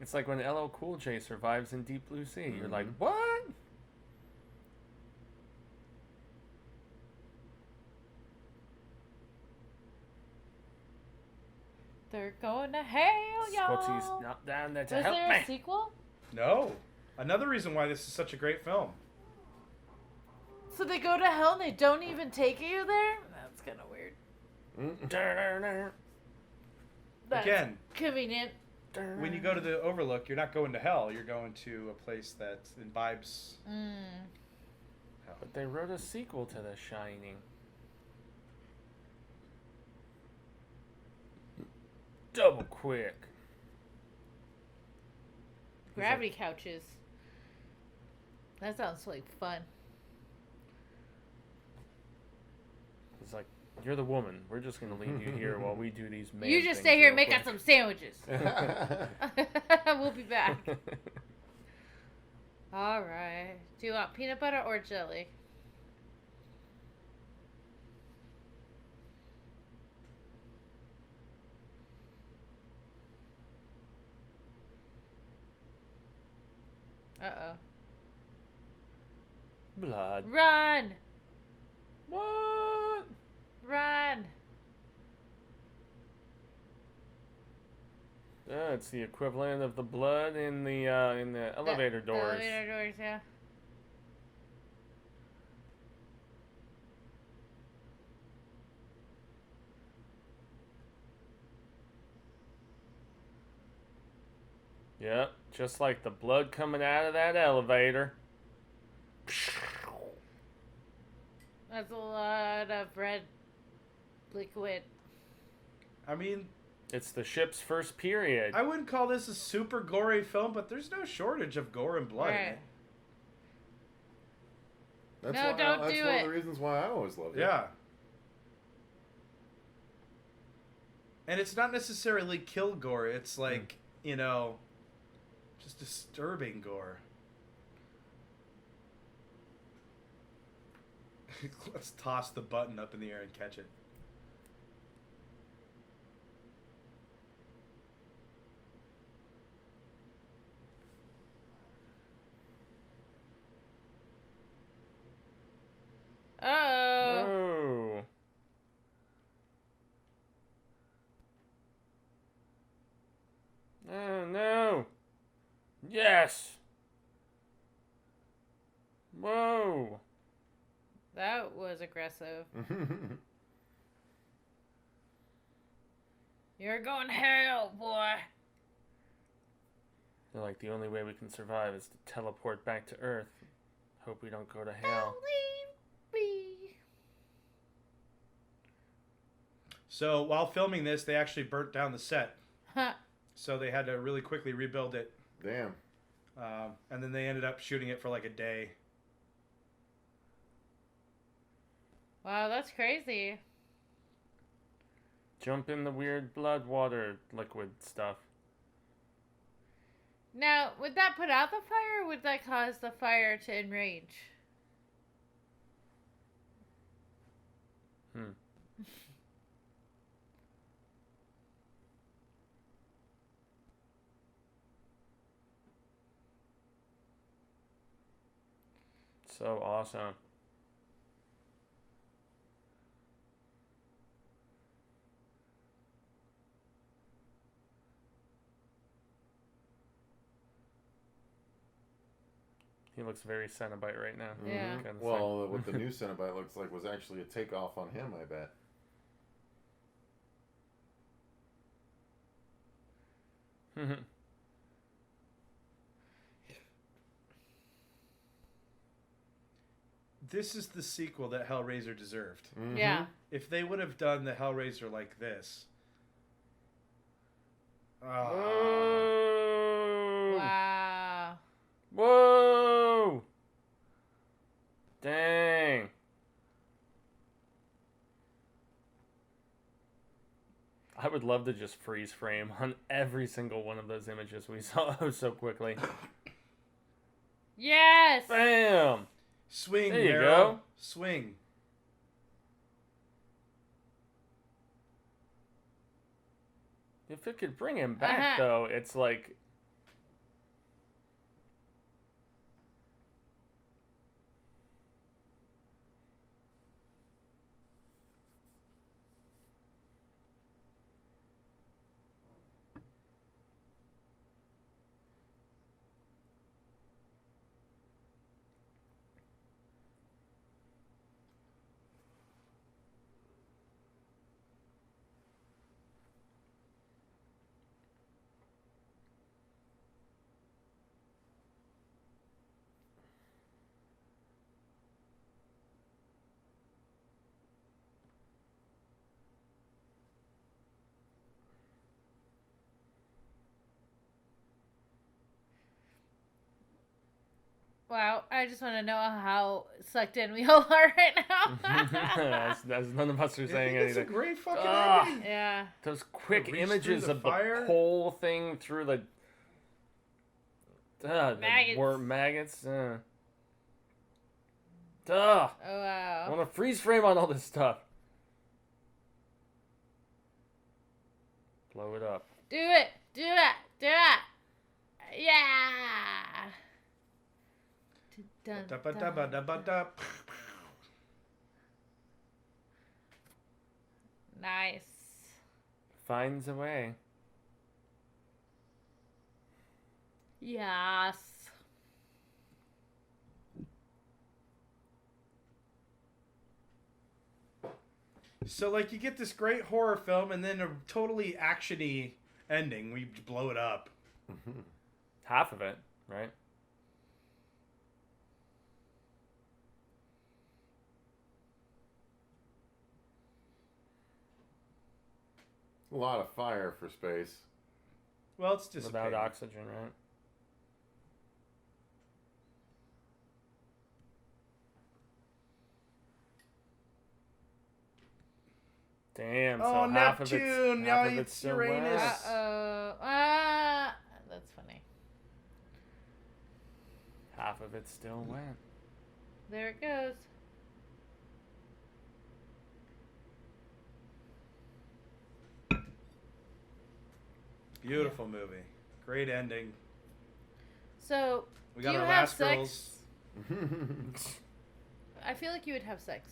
It's like when LL Cool J survives in Deep Blue Sea. You're like, Mhm. what? They're going to hell, y'all. Scotty's not down there to Was help there me. a sequel? No. Another reason why this is such a great film. So they go to hell and they don't even take you there? That's kind of weird. That's Again, convenient. when you go to the Overlook, you're not going to hell. You're going to a place that imbibes hell. But they wrote a sequel to The Shining. Double quick. Gravity couches. That sounds like fun. He's like, you're the woman. We're just gonna leave you here while we do these man You just things stay here real and make us quick." some sandwiches. We'll be back. All right. Do you want peanut butter or jelly? Uh-oh. Blood. Run! What? Run! It's the equivalent of the blood in the elevator doors. Elevator doors, yeah. Yep, just like the blood coming out of that elevator. That's a lot of red liquid. I mean, It's the ship's first period. I wouldn't call this a super gory film, but there's no shortage of gore and blood in Right. it. That's No, why, don't that's do one it. of the reasons why I always loved it. Yeah. And it's not necessarily kill gore. It's like, just disturbing gore. Let's toss the button up in the air and catch it. Uh-oh. Oh. Oh no. Yes. Whoa. That was aggressive. You're going to hell, boy. They're like, the only way we can survive is to teleport back to Earth. Hope we don't go to hell. Leave me. So while filming this, they actually burnt down the set. Huh. So they had to really quickly rebuild it. Damn. And then they ended up shooting it for like a day. Wow, that's crazy. Jump in the weird blood water liquid stuff. Now, would that put out the fire, or would that cause the fire to enrage? So awesome. He looks very Cenobite right now. Yeah. Mhm. Kinda Well, what the new Cenobite looks like was actually a takeoff on him, I bet. This is the sequel that Hellraiser deserved. Mhm. Yeah. If they would have done the Hellraiser like this. Whoa! Wow. Whoa! Dang. I would love to just freeze frame on every single one of those images we saw so quickly. Yes. Bam! Swing, There you Daryl. go. Swing. If it could bring him back, Uh-huh. though, it's like... Wow, I just want to know how sucked in we all are right now. as none of us are saying It's a anything. great fucking Ah. ending. Yeah. Those quick Reach through images the of fire. the pole thing through the... Maggots. Maggots. Duh. Oh, I wow. want to freeze frame on all this stuff. Blow it up. Do it. Do it. Do it. Yeah. Dun, dun, dun. Da-ba-da-ba-da-ba-da. Nice. Finds a way. Yes. So, like, you get this great horror film and then a totally action-y ending. We blow it up. Half of it, right? A lot of fire for space. Well, it's dissipating. Without oxygen, right? Damn, so Oh, half of Neptune! it's, Now half of it's it's still Uranus. wet. Uh-oh. That's funny. Half of it's still wet. There it goes. Beautiful movie. Great ending. So, We do got you our have last sex? girls. I feel like you would have sex.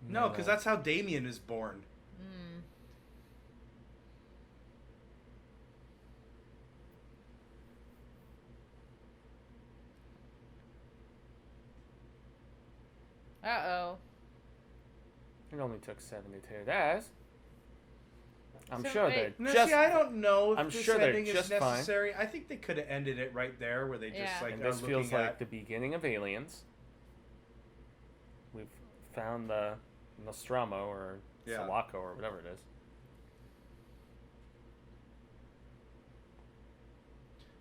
No, because that's how Damien is born. Mm. Uh-oh. It only took 72. That's. I'm So, sure wait. they're No, just. see, I don't know if I'm this sure they're ending is just fine. necessary. I think they could have ended it right there, where they just Yeah. like And are this feels looking like at. the beginning of Aliens. We've found the Nostromo or Yeah. Sulaco or whatever it is.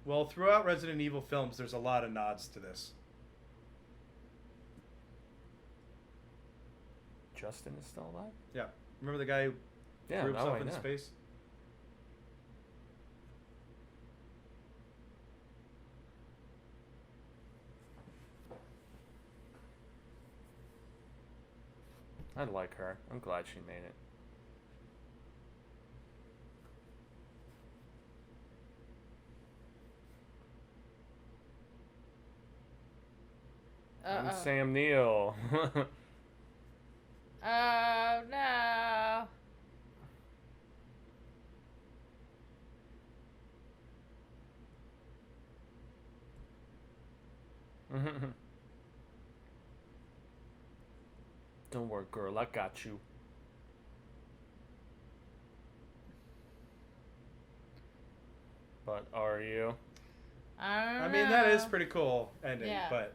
Well, throughout Resident Evil films, there's a lot of nods to this. Justin is still alive? Yeah, remember the guy who Yeah, threw himself I into know. space? I like her. I'm glad she made it. I'm Uh-oh. Sam Neill. Oh, no. Don't worry, girl. I got you. But are you? I don't know. I mean, that is pretty cool ending, Yeah. but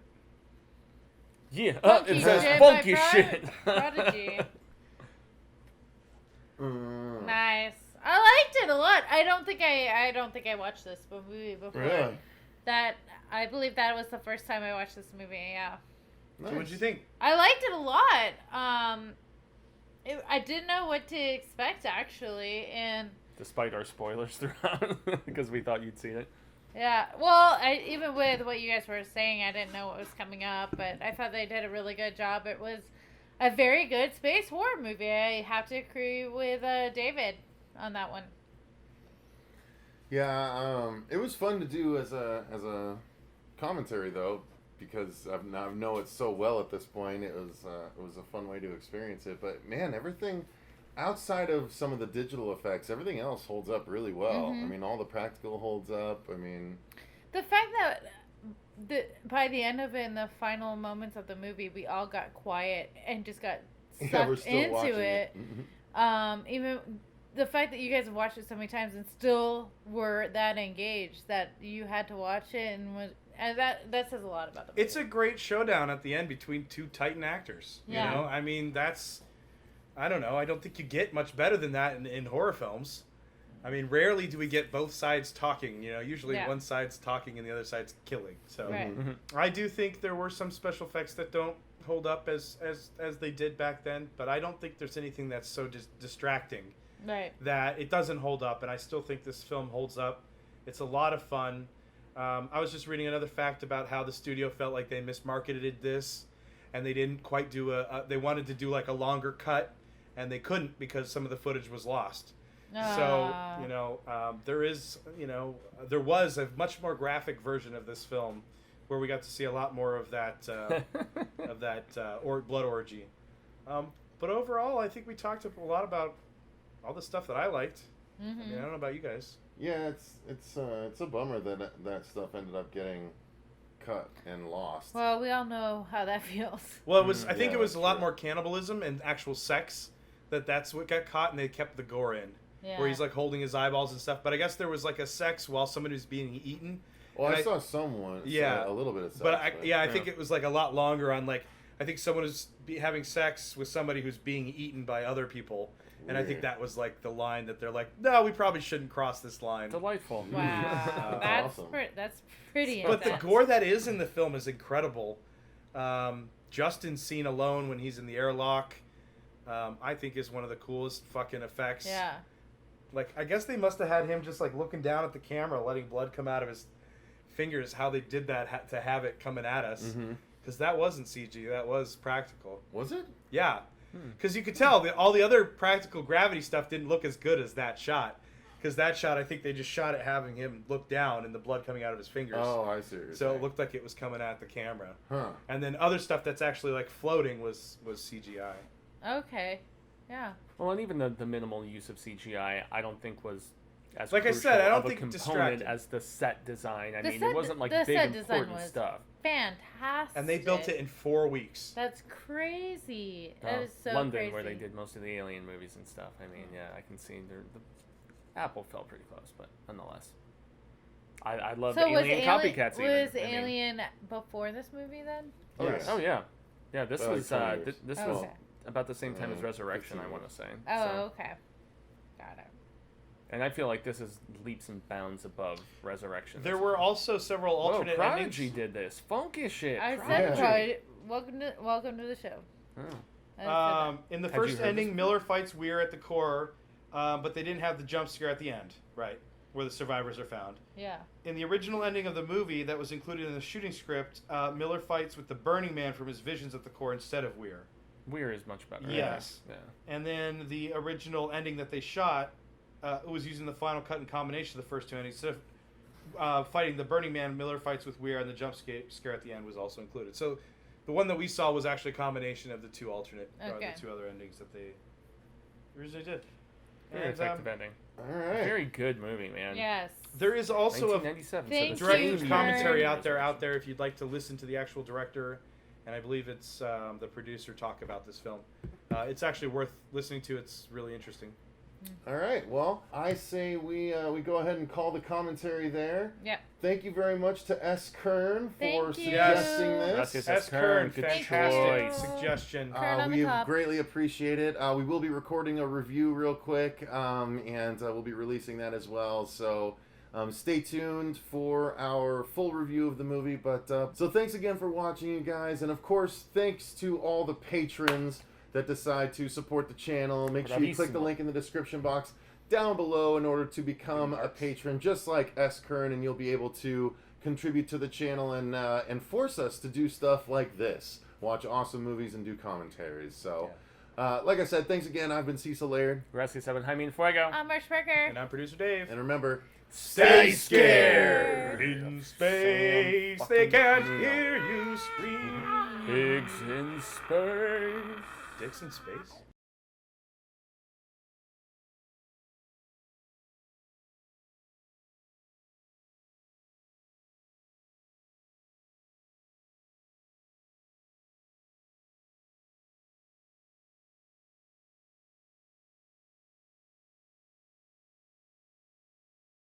Yeah, Funky it says shit, funky my shit. Prodigy. Mm. Nice. I liked it a lot. I don't think I watched this movie before. Really? That I believe that was the first time I watched this movie. Yeah. Nice. so what'd you think? I liked it a lot. I didn't know what to expect actually, and Despite our spoilers throughout, because we thought you'd seen it. yeah. Well, even with what you guys were saying, I didn't know what was coming up, but I thought they did a really good job. It was a very good space horror movie. I have to agree with David on that one. Yeah, it was fun to do as a commentary though, because I know it so well at this point. It was a fun way to experience it. But man, everything outside of some of the digital effects, everything else holds up really well. Mhm. I mean, all the practical holds up. I mean, The fact that by the end of it, in the final moments of the movie, we all got quiet and just got yeah, we're sucked still watching into it. Even the fact that you guys have watched it so many times and still were that engaged that you had to watch it and that says a lot about the movie. It's a great showdown at the end between two Titan actors. Yeah. You know, I mean, I don't know. I don't think you get much better than that in horror films. I mean, rarely do we get both sides talking. You know, usually Yeah. one side's talking and the other side's killing. So Right. I do think there were some special effects that don't hold up as they did back then, but I don't think there's anything that's so distracting Right. that it doesn't hold up, and I still think this film holds up. It's a lot of fun. I was just reading another fact about how the studio felt like they mismarketed this, and they didn't quite do they wanted to do like a longer cut, and they couldn't because some of the footage was lost. So, you know, there was a much more graphic version of this film where we got to see a lot more of that or blood orgy. But overall, I think we talked a lot about all the stuff that I liked. I mean, I don't know about you guys. yeah, it's a bummer that stuff ended up getting cut and lost. Well, we all know how that feels. Well, it was. I think yeah, it was a lot true. more cannibalism and actual sex. That's what got caught, and they kept the gore in, Yeah. where he's like holding his eyeballs and stuff. But I guess there was like a sex while somebody was being eaten. Well, and I saw someone. Yeah. A little bit of sex. But I think it was like a lot longer on like I think someone was having sex with somebody who's being eaten by other people, and I think Weird. that was like the line that they're like, no, we probably shouldn't cross this line. Delightful. Wow. That's Awesome. that's pretty But the intense. gore that is in the film is incredible. Justin's scene alone when he's in the airlock, I think is one of the coolest fucking effects. Yeah. Like, I guess they must have had him just like looking down at the camera, letting blood come out of his fingers. How they did that to have it coming at us, because that wasn't CG, that was practical. Was it? Yeah, because you could tell that all the other practical gravity stuff didn't look as good as that shot. Because that shot, I think they just shot it having him look down and the blood coming out of his fingers. Oh, I see. What you're So saying. it looked like it was coming at the camera. Huh. And then other stuff that's actually like floating was CGI. Okay. Yeah. Well, and even the minimal use of CGI, I don't think was as Like I said, I crucial don't of a think it component distracted. as the set design. I The mean, set- it wasn't like the big set design important was stuff. fantastic. And they built it in 4 weeks. That's crazy. That is so London, crazy. where they did most of the Alien movies and stuff. I mean, yeah, I can see the Apple fell pretty close, but nonetheless, I love So was Alien copycats. Was even. I mean, Alien before this movie then? Oh, Yes. yeah. oh yeah, yeah. This About was 20 years. this Oh, was okay. about the same time as 15 Resurrection. I years. want to say. Oh, So, okay. Got it. and I feel like this is leaps and bounds above Resurrection. There were also several alternate Whoa, Prodigy endings. did this. Funky shit. I Prodigy. said welcome to the show. Oh. I said that. In the Had you first heard ending, this? Miller fights Weir at the core, but they didn't have the jump scare at the end, right, where the survivors are found. Yeah. In the original ending of the movie that was included in the shooting script, Miller fights with the Burning Man from his visions at the core instead of Weir. Weir is much better. Yes. Yeah. And then the original ending that they shot was using the final cut and combination of the first two endings. Instead of fighting the Burning Man, Miller fights with Weir, and the jump scare at the end was also included. So the one that we saw was actually a combination of the two alternate, Okay. the two other endings that they originally did. Very effective ending. All right. Very good movie, man. Yes. there is also a 1997. Thank so you, the director's same commentary year. out there if you'd like to listen to the actual director, and I believe it's the producer talk about this film. It's actually worth listening to. It's really interesting. All right. Well, I say we go ahead and call the commentary there. Yep. Thank you very much to S. Kern for Thank you. suggesting this. Gracias. S. Kern, Kern, good fantastic choice. suggestion. Kern on the We top. greatly appreciate it. We will be recording a review real quick, and we'll be releasing that as well. So stay tuned for our full review of the movie. But so thanks again for watching, you guys, and of course thanks to all the patrons that decide to support the channel. Make sure you click the Bravissimo. link in the description box down below in order to become a patron, just like S. Kern, and you'll be able to contribute to the channel and force us to do stuff like this. Watch awesome movies and do commentaries. So, like I said, thanks again. I've been Cecil Laird. Gracias, Jaime and Fuego. I'm Marcia Parker. And I'm producer Dave. And remember, Stay scared. In space, they can't hear you scream. Pigs in space. Dicks in space?